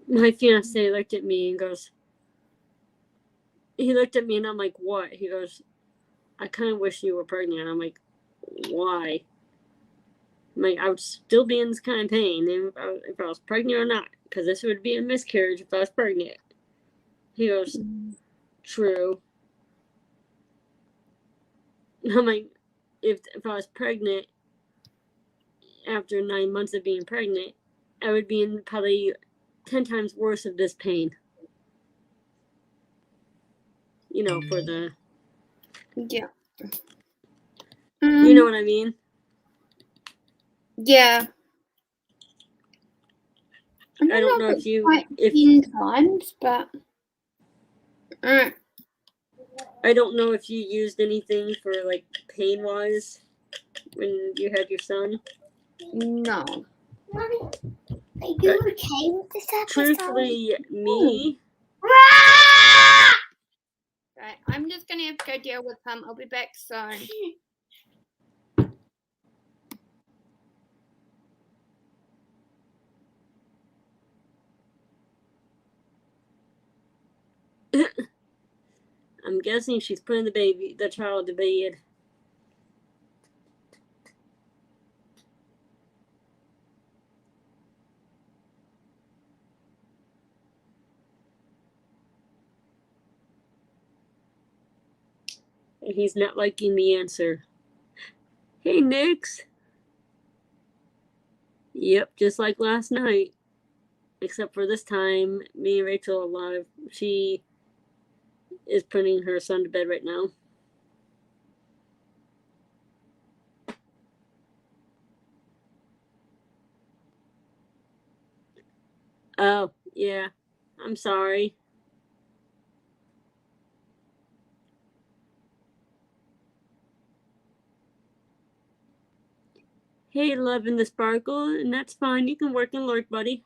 My fiance looked at me and goes, he looked at me and I'm like, what? He goes, I kind of wish you were pregnant. I'm like, why? I'm like, I would still be in this kind of pain if I was pregnant or not, because this would be a miscarriage if I was pregnant. He goes, true. I'm like, if I was pregnant after 9 months of being pregnant, I would be in probably 10 times worse of this pain. You know, for the... Yeah. You know what I mean? Yeah. I don't know if you... times, but... I don't know if you used anything for, like, pain-wise when you had your son. No. Mommy, are you okay with this episode? Truthfully, me... Right, I'm just gonna have to go deal with him. I'll be back soon. I'm guessing she's putting the child to bed. And he's not liking the answer. Hey, Nix. Yep, just like last night. Except for this time, me and Rachel are alive. She is putting her son to bed right now. Oh, yeah. I'm sorry. Hey, Love in the Sparkle, and that's fine. You can work and lurk, buddy.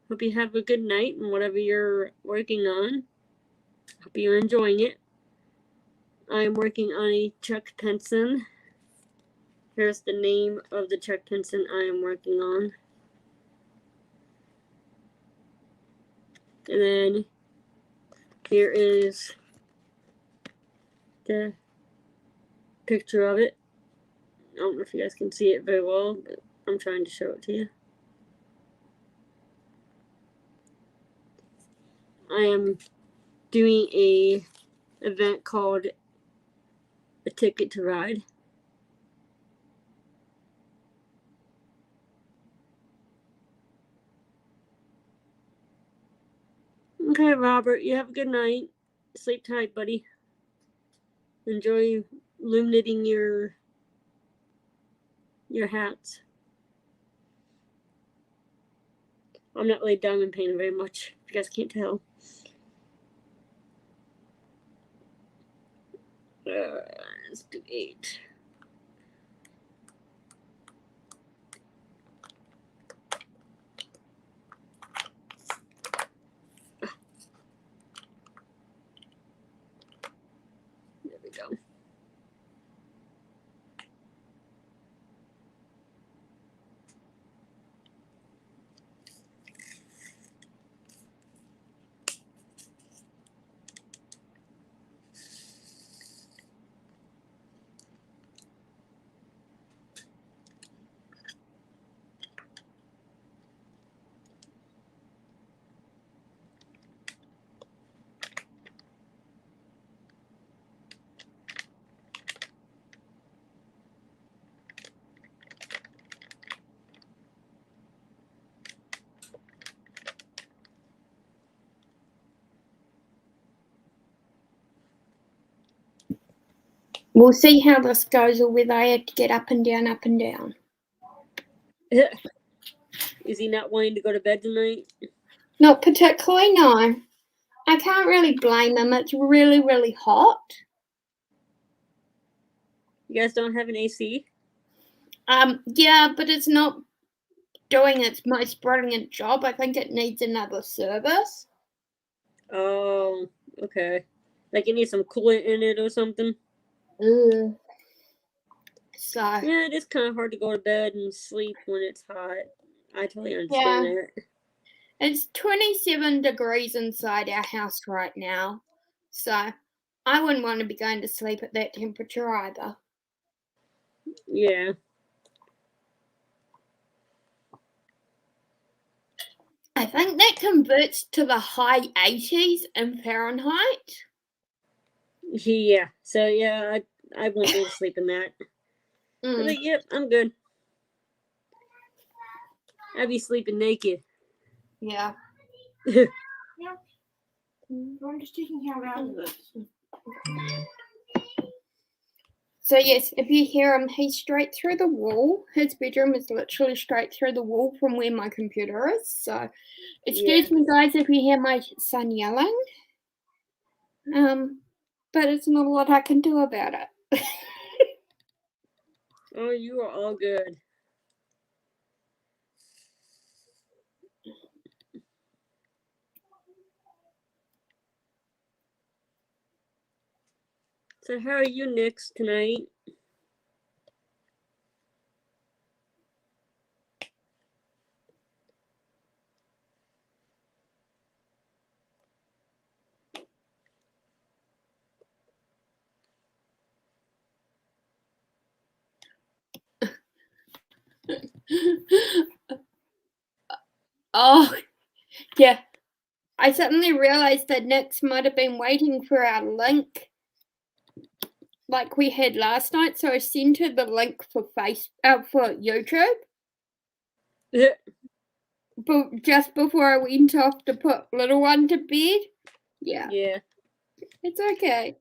Hope you have a good night and whatever you're working on. Hope you're enjoying it. I'm working on a Chuck Penson. Here's the name of the Chuck Penson I am working on. And then here is the picture of it. don't know if you guys can see it very well, but I'm trying to show it to you. I am doing a event called A Ticket to Ride. Okay, Robert, you have a good night. Sleep tight, buddy. Enjoy loom knitting your hats. I'm not really diamond painting very much, if you guys can't tell. Let's do 8. There we go. We'll see how this goes, or whether I have to get up and down, up and down. Is he not wanting to go to bed tonight? Not particularly, no. I can't really blame him. It's really, really hot. You guys don't have an AC? Yeah, but it's not doing its most brilliant job. I think it needs another service. Oh, okay. Like it needs some coolant in it or something? So yeah, it is kind of hard to go to bed and sleep when it's hot. I totally understand that. It's 27 degrees inside our house right now, so I wouldn't want to be going to sleep at that temperature either. Yeah. I think that converts to the high 80s in Fahrenheit. Yeah. So yeah, I won't be able to sleep in that. But yep, I'm good. I'd be sleeping naked. Yeah. Yeah. I'm just taking care of this. So yes, if you hear him, he's straight through the wall. His bedroom is literally straight through the wall from where my computer is. So excuse me guys if you hear my son yelling. But it's not a lot I can do about it. Oh, you are all good. So how are you, Nix, tonight? Oh, yeah. I suddenly realized that Nix might have been waiting for our link like we had last night, so I sent her the link for for YouTube. But just before I went off to put little one to bed. Yeah. Yeah. It's okay.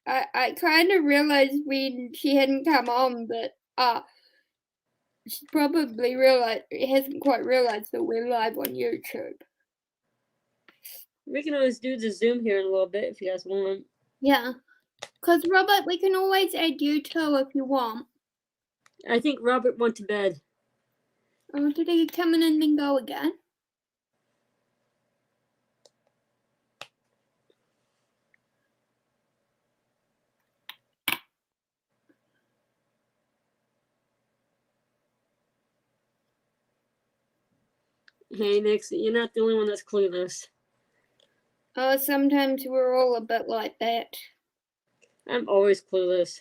I kind of realized when she hadn't come on that she probably hasn't quite realized that we're live on YouTube. We can always do the Zoom here in a little bit if you guys want. Yeah. Because, Robert, we can always add you too if you want. I think Robert went to bed. Oh, did he come in and then go again? Hey, Nix, you're not the only one that's clueless. Oh, sometimes we're all a bit like that. I'm always clueless.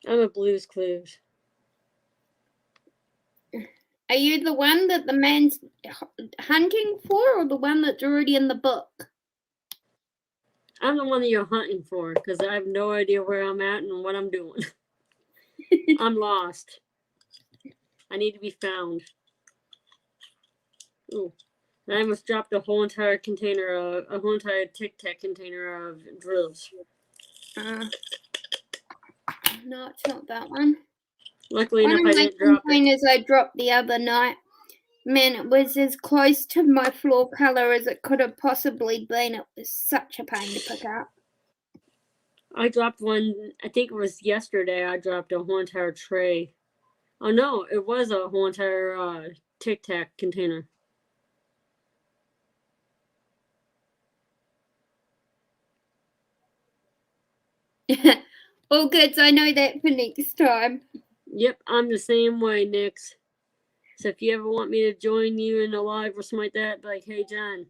I'm a Blue's Clues. Are you the one that the man's hunting for, or the one that's already in the book? I'm the one that you're hunting for, because I have no idea where I'm at and what I'm doing. I'm lost. I need to be found. Ooh. And I almost dropped a whole entire Tic Tac container of drills. No, it's not that one. Luckily One enough, of I my didn't drop it. containers I dropped the other night. Man, it was as close to my floor color as it could have possibly been. It was such a pain to pick up. I dropped one, I think it was yesterday, I dropped a whole entire tray. Oh no, it was a whole entire Tic Tac container. All good, I know that for next time. Yep, I'm the same way, Nix. So if you ever want me to join you in a live or something like that, be like, hey John,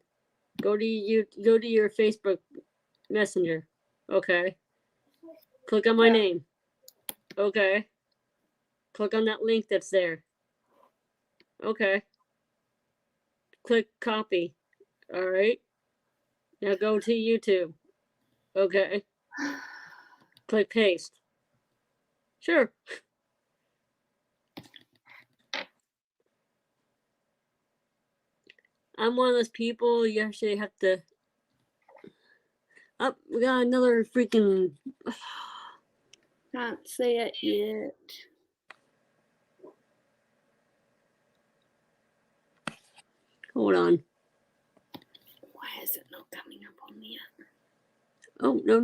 go to your Facebook Messenger. Okay. Click on my name. Okay. Click on that link that's there. Okay. Click copy. All right. Now go to YouTube. Okay. Click paste. Sure. I'm one of those people you actually have to. Oh, we got another freaking. Can't see it yet. Hold on. Why is it not coming up on me yet? Oh, no.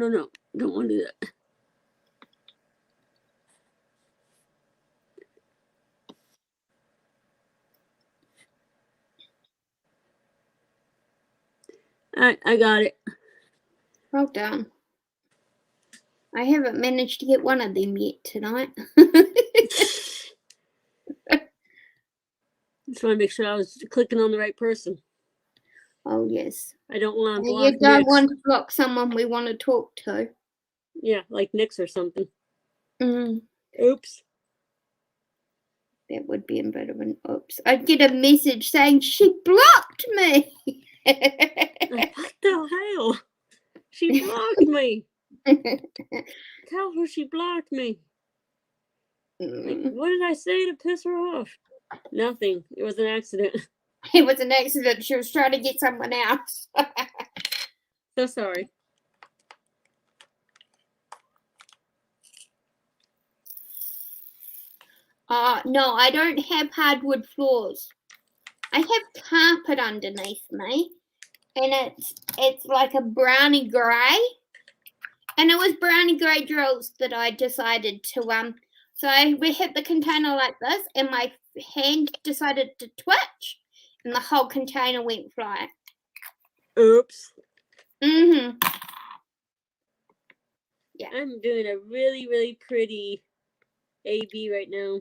Don't want to do that. Alright, I got it. Well done. I haven't managed to get one of them yet tonight. Just want to make sure I was clicking on the right person. Oh, yes. I don't want to block You don't Nix. want to block someone we want to talk to. Yeah, like Nix or something. Mm. Oops. That would be a bit of an oops. I'd get a message saying she blocked me. What the hell? She blocked me. Tell her she blocked me. Like, what did I say to piss her off? Nothing. It was an accident. It was an accident. She was trying to get someone else. So sorry. No, I don't have hardwood floors. I have carpet underneath me, and it's like a browny grey. And it was browny grey drills that I decided to so we hit the container like this, and my hand decided to twitch, and the whole container went flying. Oops. Yeah. I'm doing a really, really pretty AB right now.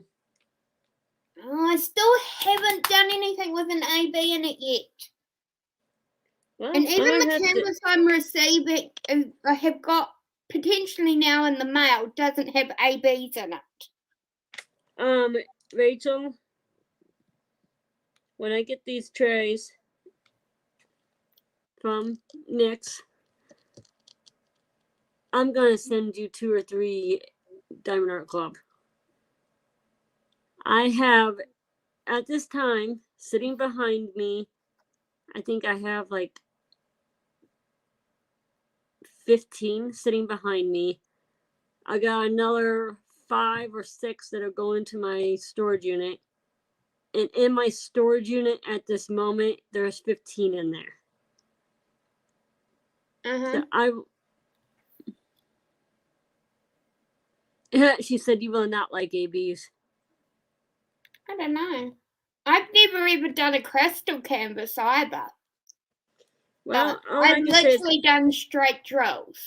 Oh, I still haven't done anything with an AB in it yet. Well, and even the canvas I'm receiving, I have got potentially now in the mail, doesn't have ABs in it. Rachel, when I get these trays from Nix, I'm going to send you 2 or 3 Diamond Art Club. I have, at this time, sitting behind me, I think I have like 15 sitting behind me. I got another 5 or 6 that are going to my storage unit. And in my storage unit at this moment, there's 15 in there. So she said you will not like ABs. I don't know. I've never even done a crystal canvas either. Well, I've literally done straight drills.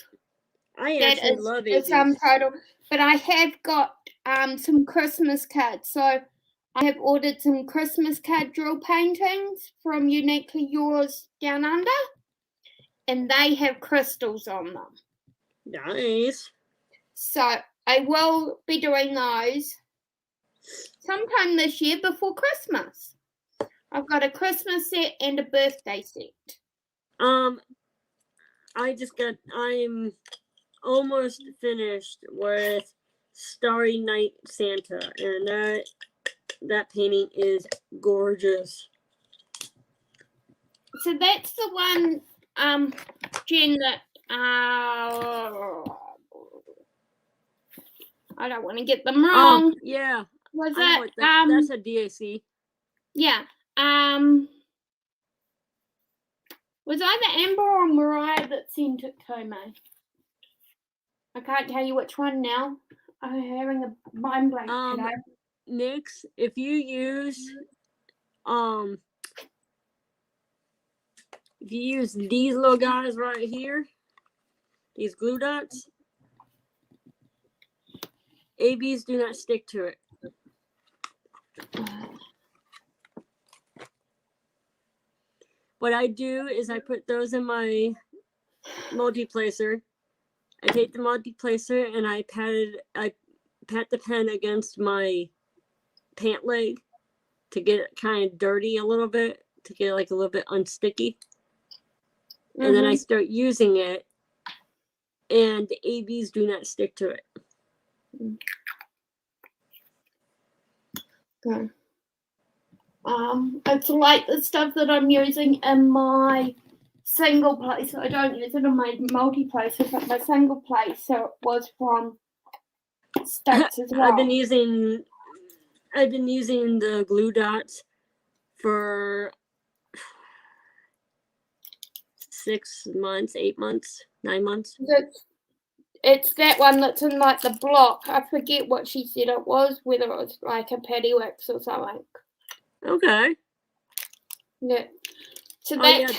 I actually love ABs. Untitled, but I have got some Christmas cards. So I have ordered some Christmas card drill paintings from Uniquely Yours Down Under, and they have crystals on them. Nice. So I will be doing those sometime this year before Christmas. I've got a Christmas set and a birthday set. I'm almost finished with Starry Night Santa, and that painting is gorgeous. So that's the one, Jen, that I don't want to get them wrong. Yeah. Was I know it that's a DAC. Yeah. Was either Amber or Mariah that sent it to me? I can't tell you which one now. I'm having a mind blank today. Nix, if you use these little guys right here, these glue dots, ABs do not stick to it. What I do is I put those in my multi-placer. I take the multi-placer and I pat the pen against my pant leg to get it kind of dirty a little bit, to get it like a little bit unsticky. And then I start using it, and the ABs do not stick to it. Okay. It's like the stuff that I'm using in my single placer. I don't use it in my multi-placer, but my single placer was from States as well. I've been using the glue dots for 6 months, 8 months, 9 months. It's that one that's in like the block. I forget what she said it was, whether it was like a patty wax or something. Okay. Yeah. So that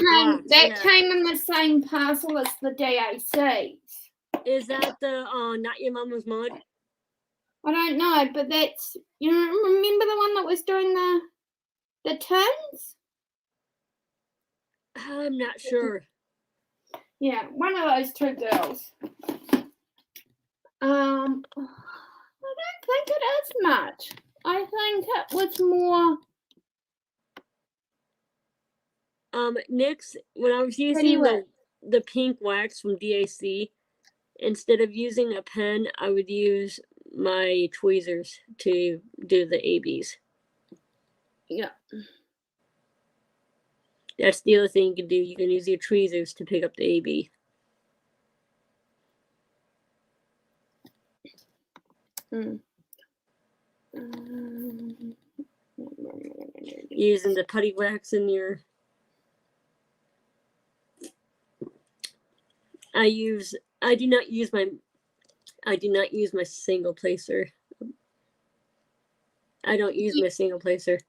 came in the same parcel as the DACs. Is that the Not Your Mama's Mud? I don't know, but that's, you know, remember the one that was doing the tins? I'm not sure. Yeah, one of those two girls. I don't think it is much. I think it was more. Nix, when I was using the pink wax from DAC, instead of using a pen, I would use my tweezers to do the ABs. Yeah. That's the other thing you can do. You can use your tweezers to pick up the AB. Using the putty wax in your... I do not use my single placer. I don't use my single placer.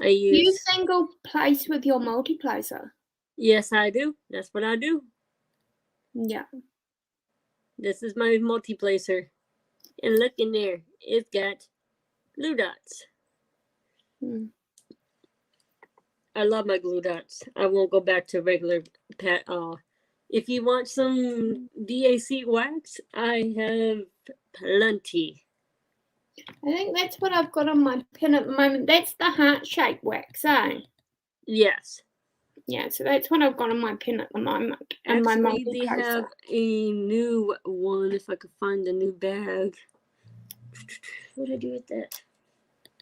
You single place with your multi-placer? Yes, I do. That's what I do. Yeah. This is my multi-placer. And look in there. It's got glue dots. I love my glue dots. I won't go back to regular pat. If you want some DAC wax, I have plenty. I think that's what I've got on my pen at the moment. That's the heart-shaped wax, eh? Yes. Yeah, so that's what I've got on my pen at the moment. And Actually, my they have a new one, if I could find the new bag. What did I do with that?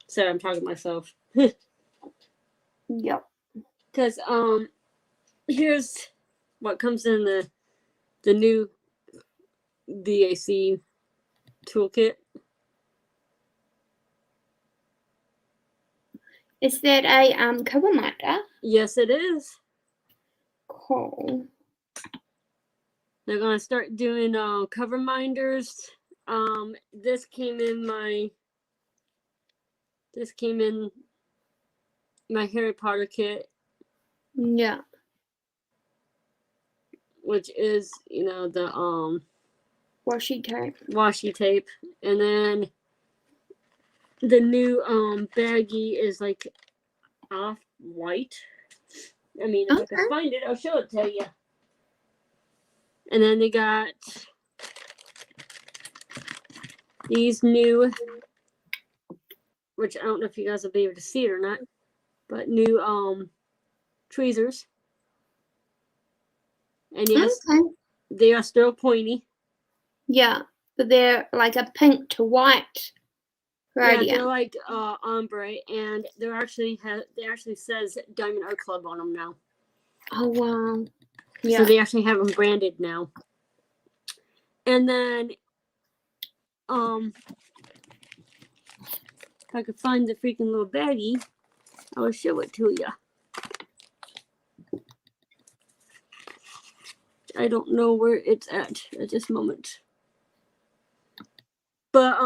Sorry, I'm talking to myself. Yep. Because here's what comes in the new DAC toolkit. Is that a cover marker? Yes, it is. Cool. They're gonna start doing cover minders. This came in my Harry Potter kit. Yeah. Which is, you know, the washi tape. And then the new baggie is like off white. I mean, if I can find it, I'll show it to you. And then they got these new, which I don't know if you guys will be able to see it or not, but new tweezers. And yes, Okay. they are still pointy. Yeah, but they're like a pink to white Yeah, gradient. they're like ombre, and they actually says Diamond Art Club on them now. Oh wow. Yeah. So they actually have them branded now. And then if I could find the freaking little baggie, I will show it to you. I don't know where it's at this moment. But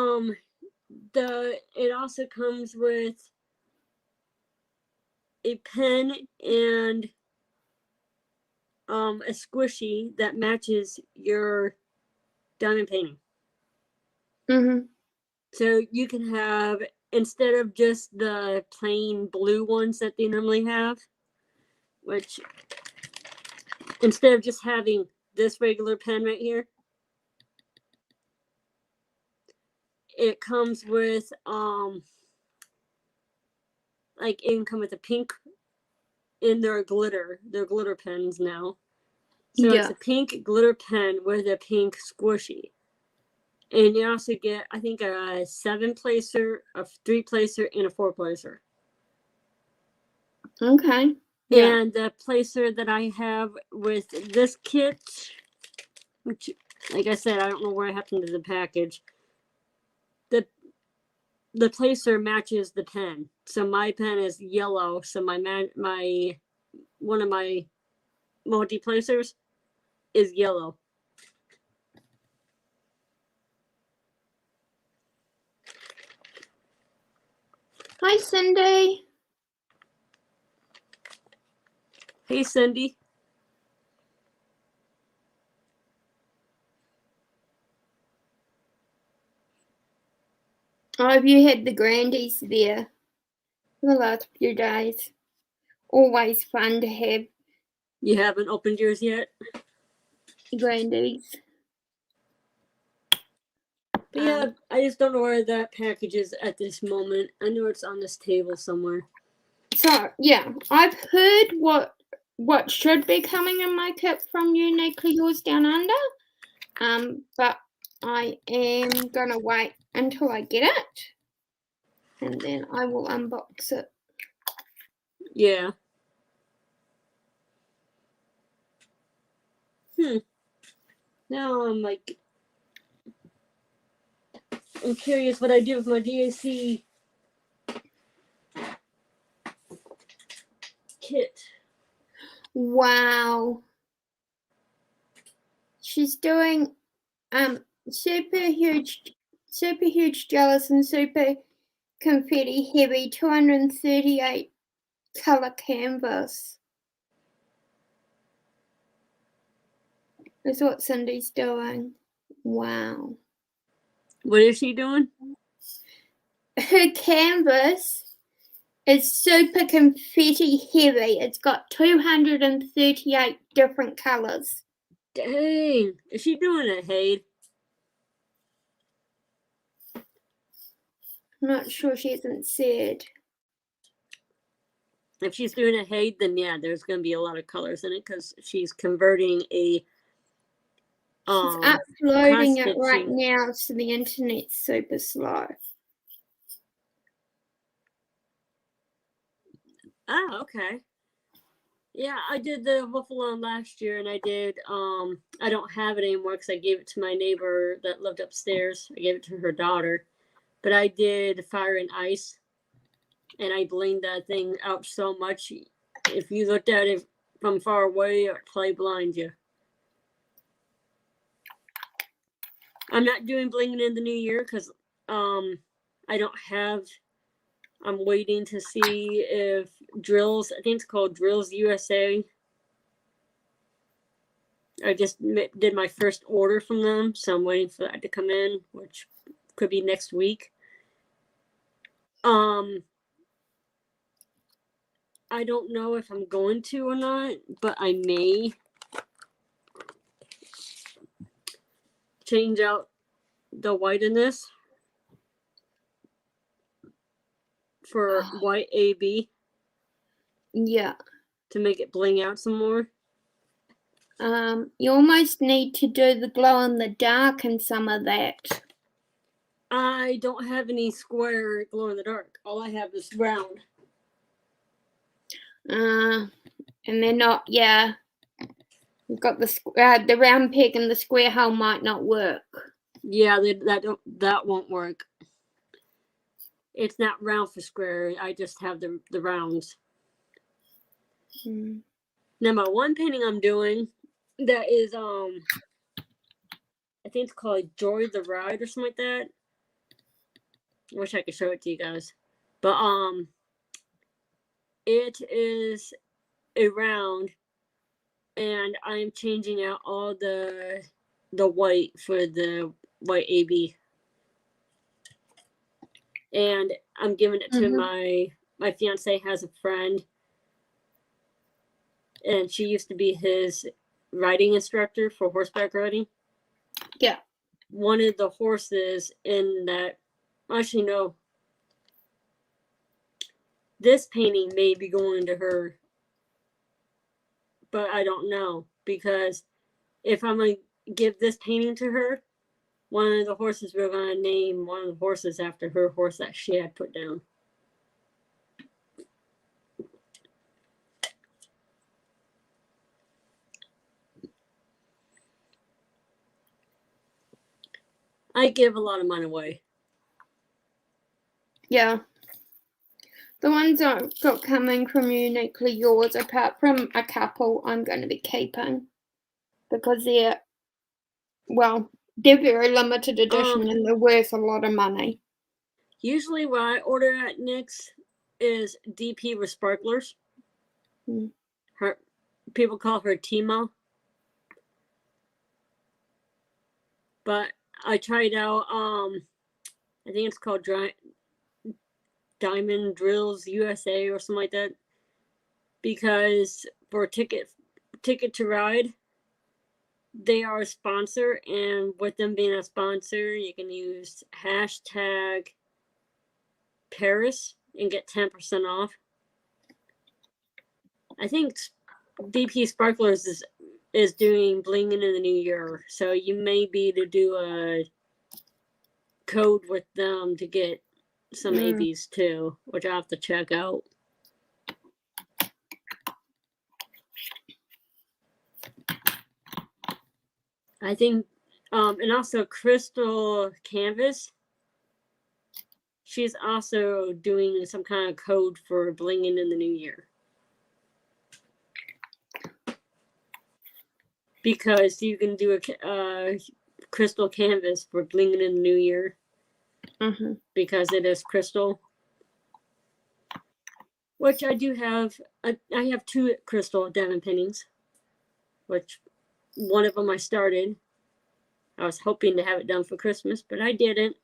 it also comes with a pen and a squishy that matches your diamond painting. Mhm. So you can have, instead of just the plain blue ones that they normally have, which instead of just having this regular pen right here, it comes with like it can come with a pink in their glitter pens now. So Yeah. it's a pink glitter pen with a pink squishy. And you also get, I think, a 7-placer, a 3-placer, and a 4-placer. Okay. Yeah. And the placer that I have with this kit, which, like I said, I don't know what happened to the package. The placer matches the pen. So my pen is yellow. So my one of my multi-placers is yellow. Hi, Cindy. Hey, Cindy. Oh, have you had the Grandies there for the last few days? Always fun to have You haven't opened yours yet? Grandies. But yeah, I just don't know where that package is at this moment. I know it's on this table somewhere. So yeah, I've heard what should be coming in my kit from Uniquely Yours Down Under. But I am gonna wait until I get it, and then I will unbox it. Yeah. Now I'm curious what I do with my DAC kit. Wow. She's doing super huge jealous and super confetti heavy 238 color canvas. Is what Cindy's doing. Wow. What is she doing? Her canvas is super confetti heavy. It's got 238 different colors. Dang. Is she doing it, Hayde? I'm not sure, she hasn't said. If she's doing a Hayde, then yeah, there's going to be a lot of colors in it because she's converting a. She's uploading it cross-stitching. right now, so the internet's super slow. Ah, okay. Yeah, I did the Wuffalon last year, and I did. I don't have it anymore because I gave it to my neighbor that lived upstairs. I gave it to her daughter, but I did Fire and Ice, and I blinged that thing out so much. If you looked at it from far away, it would play blind you. I'm not doing blinging in the new year because I don't have. I'm waiting to see if Drills, I think it's called Drills USA. I just did my first order from them, so I'm waiting for that to come in, which could be next week. I don't know if I'm going to or not, but I may change out the white in this for white AB Yeah. to make it bling out some more. You almost need to do the glow in the dark and some of that. I don't have any square glow in the dark. All I have is round. And they're not, yeah. You've got the round peg and the square hole might not work. Yeah, that won't work. It's not round for square. I just have the rounds. Now my one painting I'm doing that is I think it's called Joy the Ride or something like that. I wish I could show it to you guys. But it is a round, and I'm changing out all the white for the white AB. And I'm giving it to my fiance has a friend, and she used to be his riding instructor for horseback riding. Yeah. One of the horses in that, actually no, this painting may be going to her, but I don't know, because if I'm going to give this painting to her, one of the horses, we're going to name one of the horses after her horse that she had put down. I give a lot of mine away. Yeah. The ones I've got coming from Uniquely Yours, apart from a couple, I'm going to be keeping. Because they're very limited edition and they're worth a lot of money. Usually what I order at NYX is DP with sparklers. Her people call her Timo. But I tried out I think it's called Diamond Drills USA or something like that. Because for Ticket to Ride, they are a sponsor, and with them being a sponsor, you can use hashtag Paris and get 10% off. I think DP Sparklers is doing blinging in the new year, so you may be to do a code with them to get some ABs too, which I have to check out. I think, and also Crystal Canvas. She's also doing some kind of code for blinging in the new year. Because you can do a crystal canvas for blinging in the new year. Because it is crystal. Which I do have. I have 2 crystal diamond paintings. Which one of them I started. I was hoping to have it done for Christmas, but I didn't.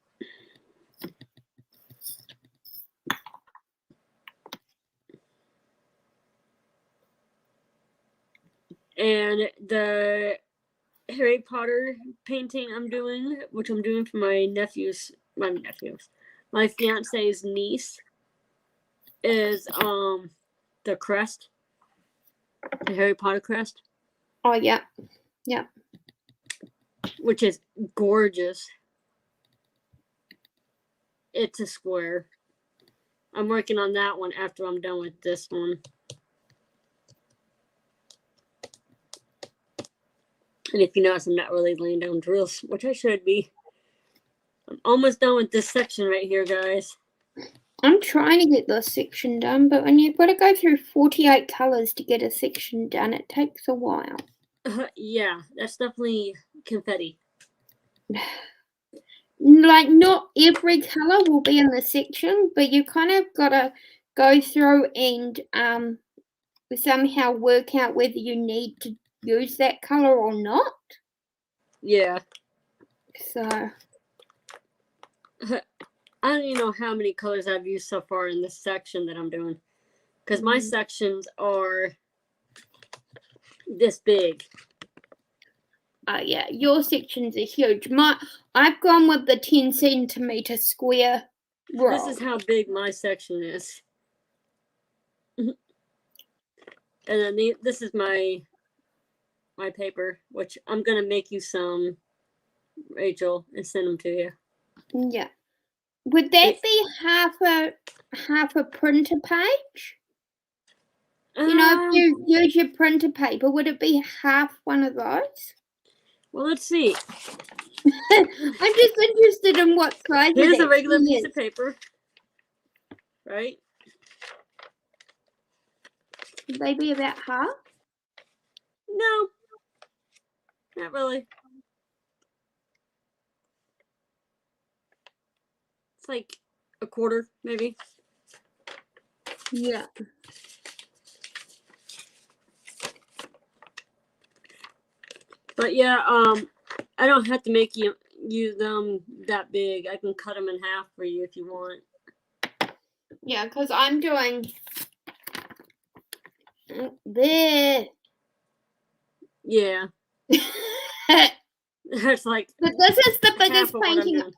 And the Harry Potter painting I'm doing, which I'm doing for my fiance's niece, is the crest, the Harry Potter crest. Oh yeah, which is gorgeous. It's a square. I'm working on that one after I'm done with this one. And if you notice, I'm not really laying down drills, which I should be. I'm almost done with this section right here, guys. I'm trying to get this section done, but when you've got to go through 48 colours to get a section done, it takes a while. Yeah, that's definitely confetti. Like, not every colour will be in the section, but you kind of got to go through and somehow work out whether you need to use that colour or not. Yeah. So I don't even know how many colors I've used so far in this section that I'm doing. Because my sections are this big. Yeah, your sections are huge. I've gone with the 10 centimetre square Right. This is how big my section is. And then this is my paper, which I'm gonna make you some, Rachel, and send them to you. Yeah. Would that be half a printer page? You know, if you use your printer paper, would it be half one of those? Well, let's see. I'm just interested in what size it Here's a regular actually piece is. of paper, right? Would they be about half? No, not really. It's like a quarter, maybe. Yeah. But yeah, I don't have to make you them that big. I can cut them in half for you if you want. Yeah, because I'm doing this. Yeah. That's like. But this is the half biggest of what I'm painting. doing.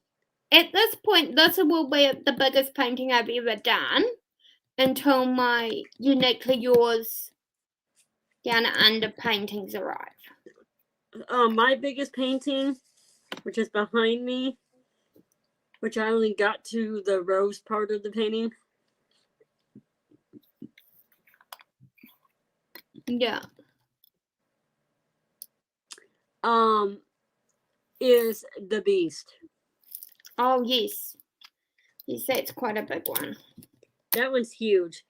At this point, this will be the biggest painting I've ever done until my Uniquely Yours Down Under paintings arrive. My biggest painting, which is behind me, which I only got to the rose part of the painting. Yeah. Is the Beast. Oh, yes. Yes, that's quite a big one. That one's huge.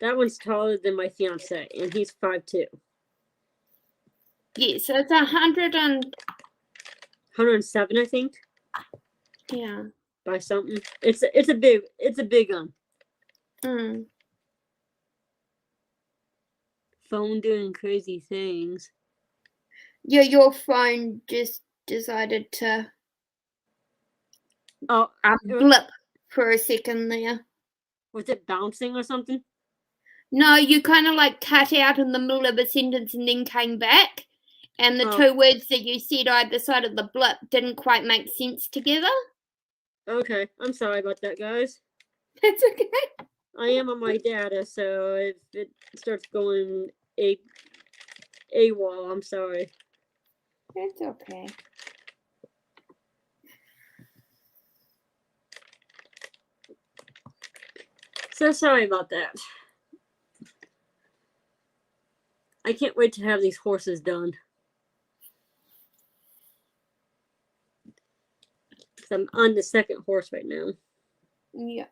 That one's taller than my fiance, and he's 5'2". Yes, it's 107, I think. Yeah. By something. It's a big one. Phone doing crazy things. Yeah, your phone just decided to blip for a second there. Was it bouncing or something? No, you kind of like cut out in the middle of a sentence and then came back. And the two words that you said either side of the blip didn't quite make sense together. Okay, I'm sorry about that, guys. That's okay. I am on my data, so if it starts going AWOL, I'm sorry. That's okay. So sorry about that. I can't wait to have these horses done. I'm on the second horse right now. Yeah.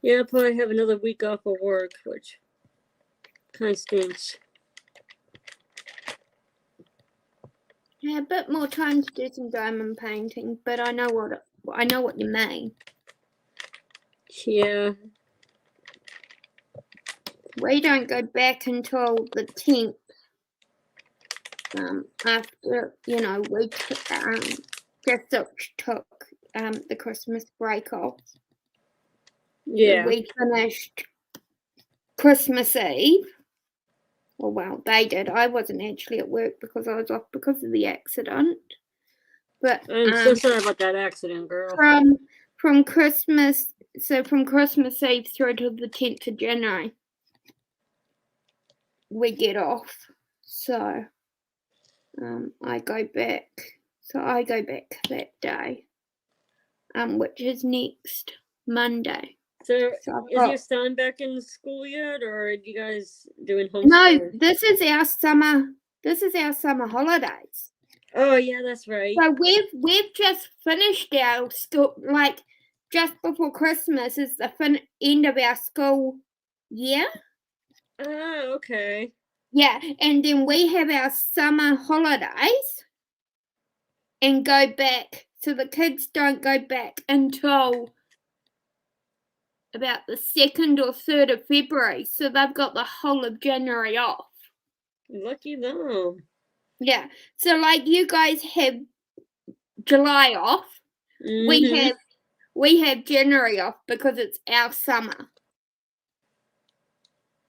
Yeah, I'll probably have another week off of work, which kind of stinks. Yeah, a bit more time to do some diamond painting, but I know what you mean. Yeah. We don't go back until the 10th. After we just took the Christmas break off. Yeah. So we finished Christmas Eve. Well, they did. I wasn't actually at work because I was off because of the accident. But I'm so sorry about that accident, girl. From Christmas Eve through to the 10th of January, we get off. So I go back. So I go back that day, which is next Monday. So is your son back in school yet, or are you guys doing homeschool? No, this is our summer holidays. Oh yeah, that's right. So we've just finished our school, like just before Christmas is the end of our school year. Oh, okay. Yeah, and then we have our summer holidays and go back. So the kids don't go back until about the 2nd or 3rd of February. So they've got the whole of January off. Lucky them. Yeah. So like you guys have July off. Mhm. We have January off because it's our summer.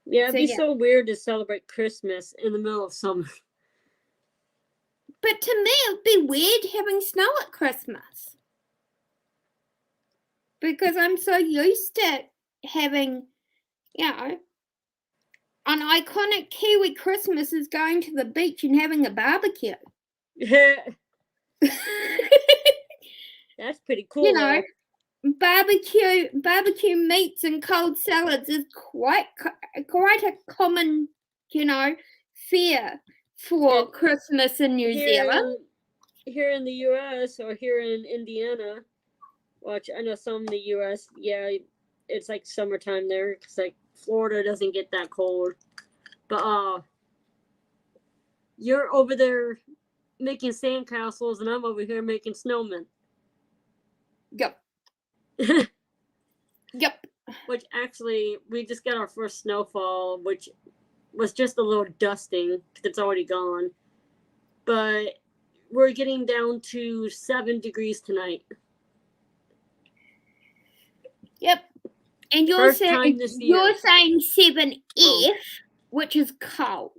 Yeah, it'd So, be yeah. so weird to celebrate Christmas in the middle of summer. But to me, it would be weird having snow at Christmas. Because I'm so used to having, you know, an iconic Kiwi Christmas is going to the beach and having a barbecue. That's pretty cool. You know, barbecue meats and cold salads is quite a common, you know, fare for And Christmas in New Zealand. Here in the U.S. or here in Indiana, which I know some in the U.S., yeah, it's like summertime there because like Florida doesn't get that cold. But you're over there making sandcastles, and I'm over here making snowmen. Yep. Yep. Which actually, we just got our first snowfall, which was just a little dusting because it's already gone. But we're getting down to 7 degrees tonight. Yep. And you're First saying time this year. you're saying 7F, which is cold.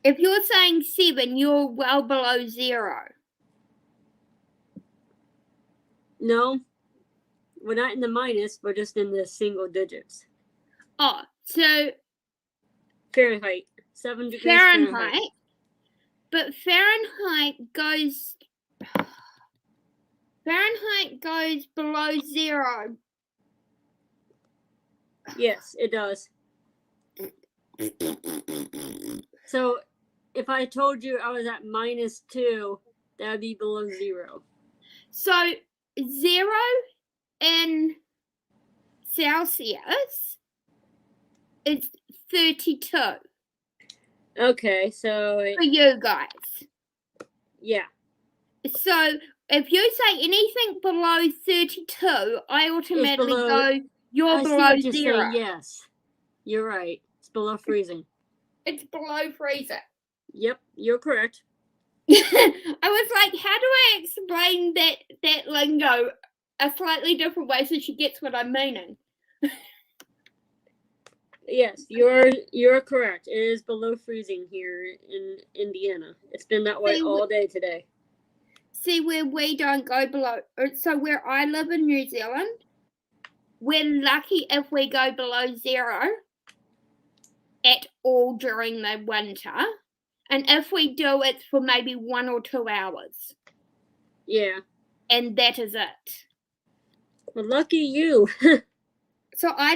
If you're saying 7, you're well below 0. No, we're not in the minus, we're just in the single digits. Oh, so Fahrenheit. 7 degrees Fahrenheit. But Fahrenheit goes below 0. Yes, it does. So if I told you I was at -2, that would be below 0. So 0 in Celsius is 32 Okay, so for you guys. yeah. So if you say anything below 32, I automatically go, you're I see below what you're 0. saying, yes. You're right. It's below freezing. It's below freezing. Yep, you're correct. I was like, how do I explain that lingo a slightly different way so she gets what I'm meaning? Yes, you're correct. It is below freezing here in Indiana. It's been that way all day today. See, where we don't go below, so where I live in New Zealand, we're lucky if we go below 0 at all during the winter. And if we do, it's for maybe 1 or 2 hours. Yeah. And that is it. Well, lucky you. So I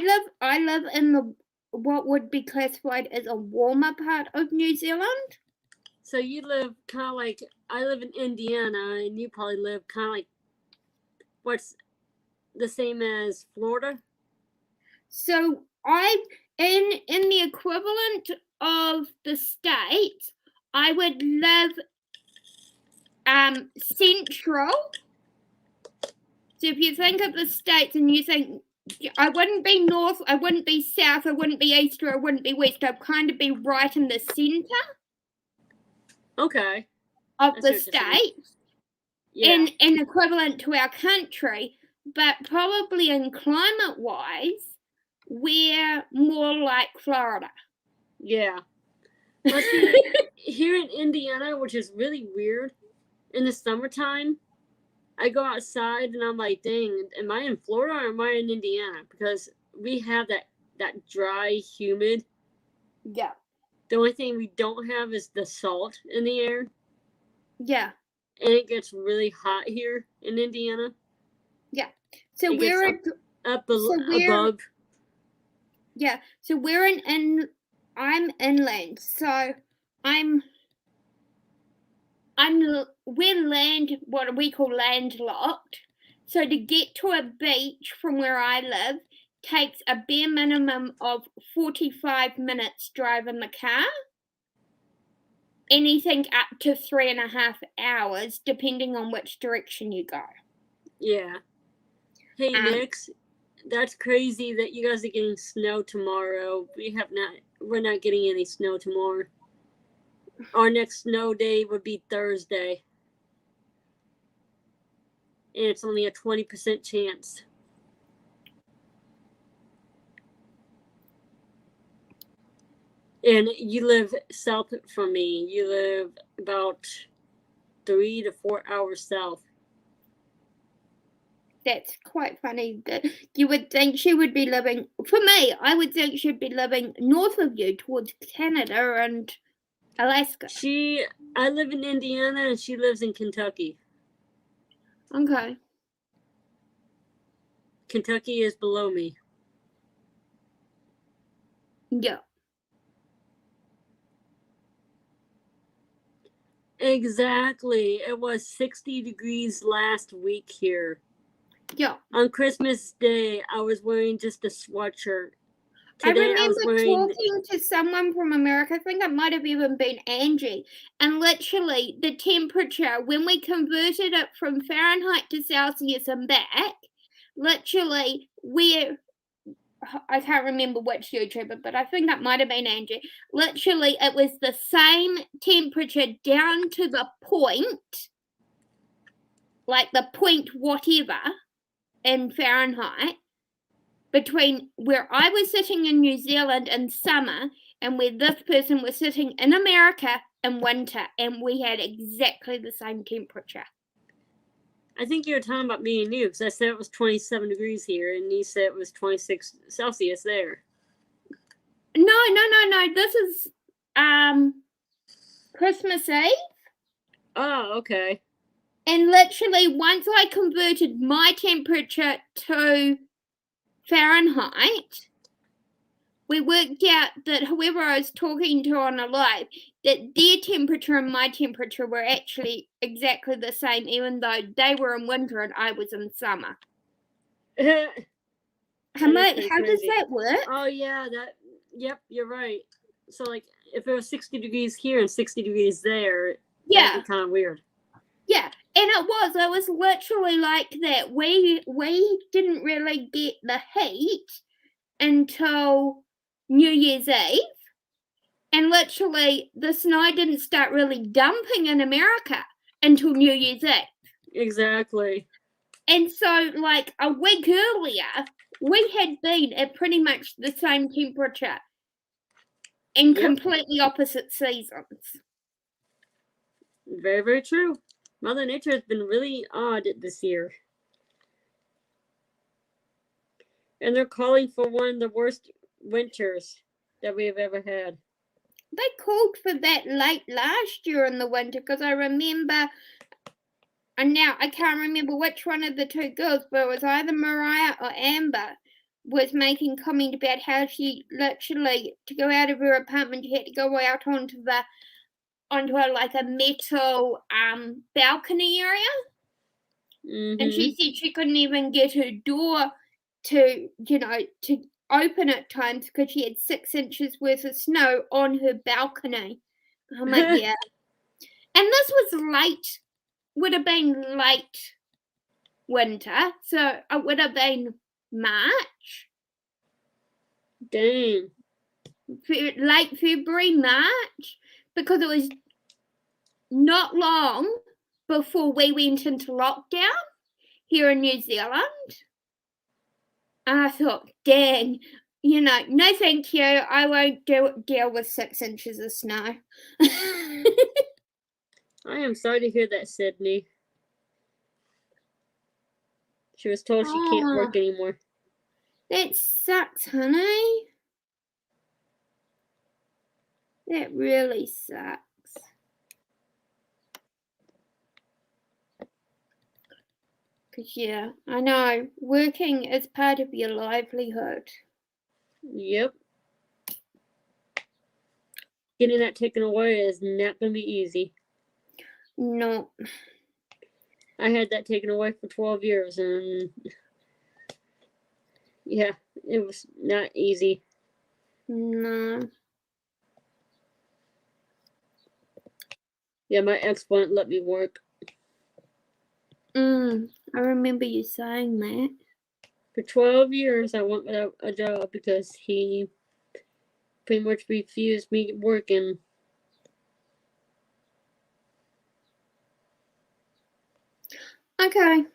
live in the what would be classified as a warmer part of New Zealand. So you live kind of like, I live in Indiana, and you probably live kind of like, what's the same as Florida? So in the equivalent of the States, I would live central. So if you think of the States and you think, I wouldn't be north, I wouldn't be south, I wouldn't be east, or I wouldn't be west, I'd kind of be right in the center. Okay. Of the state. Yeah. In equivalent to our country, but probably in climate wise, we're more like Florida. Yeah. Well, see, here in Indiana, which is really weird, in the summertime, I go outside and I'm like, dang, am I in Florida or am I in Indiana? Because we have that dry, humid. Yeah. The only thing we don't have is the salt in the air. Yeah. And it gets really hot here in Indiana. Yeah. So we're above. Yeah. So I'm inland. So we're what we call landlocked. So to get to a beach from where I live takes a bare minimum of 45 minutes driving the car. Anything up to 3.5 hours, depending on which direction you go. Yeah. Hey, Nix, that's crazy that you guys are getting snow tomorrow. We have not we're not getting any snow tomorrow. Our next snow day would be Thursday. And it's only a 20% chance. And you live south from me. You live about 3 to 4 hours south. That's quite funny. That you would think she would be living, for me, I would think she'd be living north of you towards Canada and Alaska. I live in Indiana and she lives in Kentucky. Okay. Kentucky is below me. Yeah. Exactly. It was 60 degrees last week here. Yeah. On Christmas Day, I was wearing just a sweatshirt. I Today remember I was wearing... talking to someone from America, I think it might have even been Angie, and literally the temperature, when we converted it from Fahrenheit to Celsius and back, literally I can't remember which YouTuber, but I think that might have been Angie. Literally, it was the same temperature down to the point, like the point whatever in Fahrenheit, between where I was sitting in New Zealand in summer and where this person was sitting in America in winter, and we had exactly the same temperature. I think you were talking about me and you, because I said it was 27 degrees here, and you said it was 26 Celsius there. No. This is Christmas Eve. Oh, okay. And literally, once I converted my temperature to Fahrenheit, we worked out that whoever I was talking to on a live, that their temperature and my temperature were actually exactly the same, even though they were in winter and I was in summer. How does that work? Oh, yeah, yep, you're right. So, like, if it was 60 degrees here and 60 degrees there, yeah, that'd be kind of weird. Yeah, and it was literally like that. We didn't really get the heat until New Year's Eve, and literally the snow didn't start really dumping in America until New Year's Eve. Exactly. And so, like a week earlier, we had been at pretty much the same temperature in completely opposite seasons. Very, very true. Mother Nature has been really odd this year. And they're calling for one of the worst winters that we have ever had. They called for that late last year in the winter, because I remember, and now I can't remember which one of the two girls, but it was either Mariah or Amber, was making comment about how she literally, to go out of her apartment, she had to go out onto like a metal balcony area. Mm-hmm. And she said she couldn't even get her door to open at times because she had 6 inches worth of snow on her balcony. I'm like, yeah. And this was would have been late winter, so it would have been March. Dang. Late February, March, because it was not long before we went into lockdown here in New Zealand. And I thought, dang, no thank you. I won't deal with 6 inches of snow. I am sorry to hear that, Sydney. She was told she can't work anymore. That sucks, honey. That really sucks. Because, yeah, I know. Working is part of your livelihood. Yep. Getting that taken away is not going to be easy. No. I had that taken away for 12 years, and yeah, it was not easy. No. Yeah, my ex wouldn't let me work. I remember you saying that. For 12 years, I went without a job because he pretty much refused me working. Okay.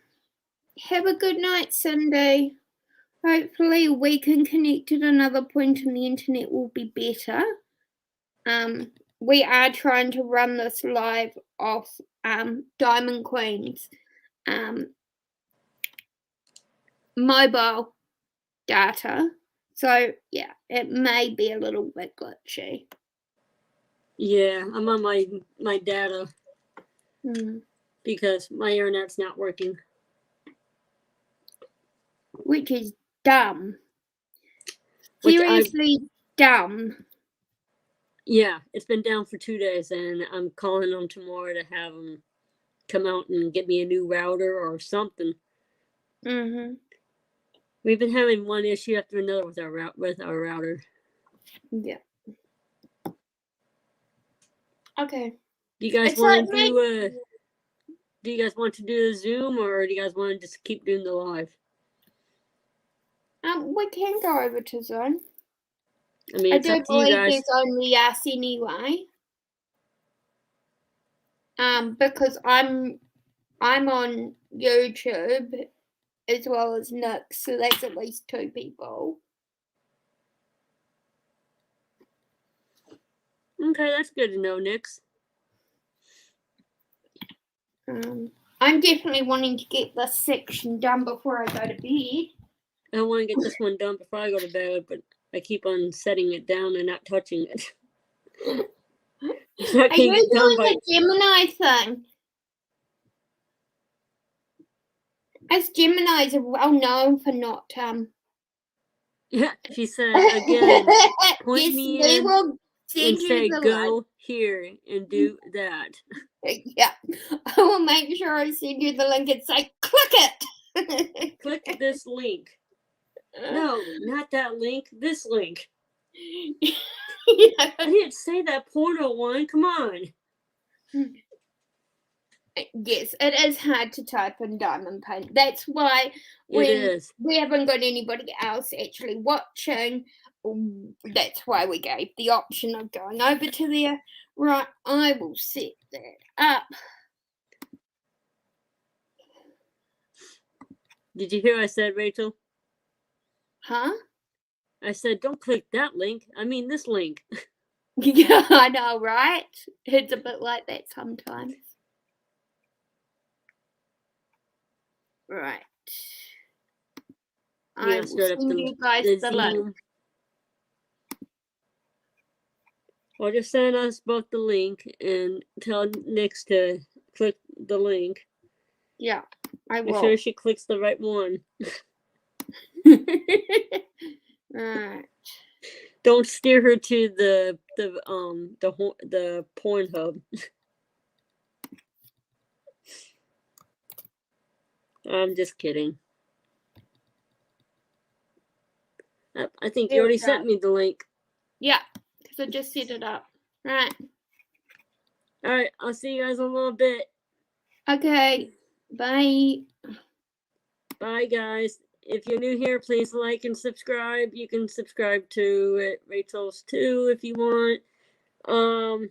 Have a good night, Cindy. Hopefully we can connect at another point and the internet will be better. We are trying to run this live off Diamond Queen's mobile data. So yeah, it may be a little bit glitchy. Yeah, I'm on my data because my internet's not working. Which is dumb. Seriously dumb. Yeah, it's been down for 2 days, and I'm calling them tomorrow to have them come out and get me a new router or something. We've been having one issue after another with our router. Yeah. Okay. Do you guys want to do Do you guys want to do a Zoom, or do you guys want to just keep doing the live? We can go over to Zoom. I mean, it's up to you guys. There's only us anyway. Because I'm on YouTube as well as Nick, so that's at least 2 people. Okay, that's good to know, Nix. I'm definitely wanting to get this section done before I go to bed. I want to get this one done before I go to bed, but I keep on setting it down and not touching it. So Are you doing the Gemini thing? As Geminis are well known for not Yeah, she said again, point me in and say go here and do that. Yeah, I will make sure I send you the link and say click it. Click this link. No, not that link. This link. Yeah. I didn't say that porno one. Come on. Yes, it is hard to type in Diamond Paint. That's why when we haven't got anybody else actually watching, that's why we gave the option of going over to there. Right, I will set that up. Did you hear what I said, Rachel? Huh? I said, don't click that link. I mean this link. Yeah, I know, right? It's a bit like that sometimes. Right. I will send you guys the link. Well, just send us both the link and tell Nix to click the link. Yeah, I will. Make sure she clicks the right one. Right. Don't steer her to the Pornhub. I'm just kidding. I think you already sent me the link. Yeah, because I just set it up. Right. Alright, I'll see you guys in a little bit. Okay. Bye. Bye, guys. If you're new here, please like and subscribe. You can subscribe to Rachel's too if you want. I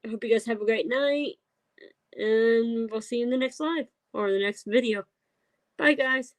hope you guys have a great night. And we'll see you in the next live or the next video. Bye, guys.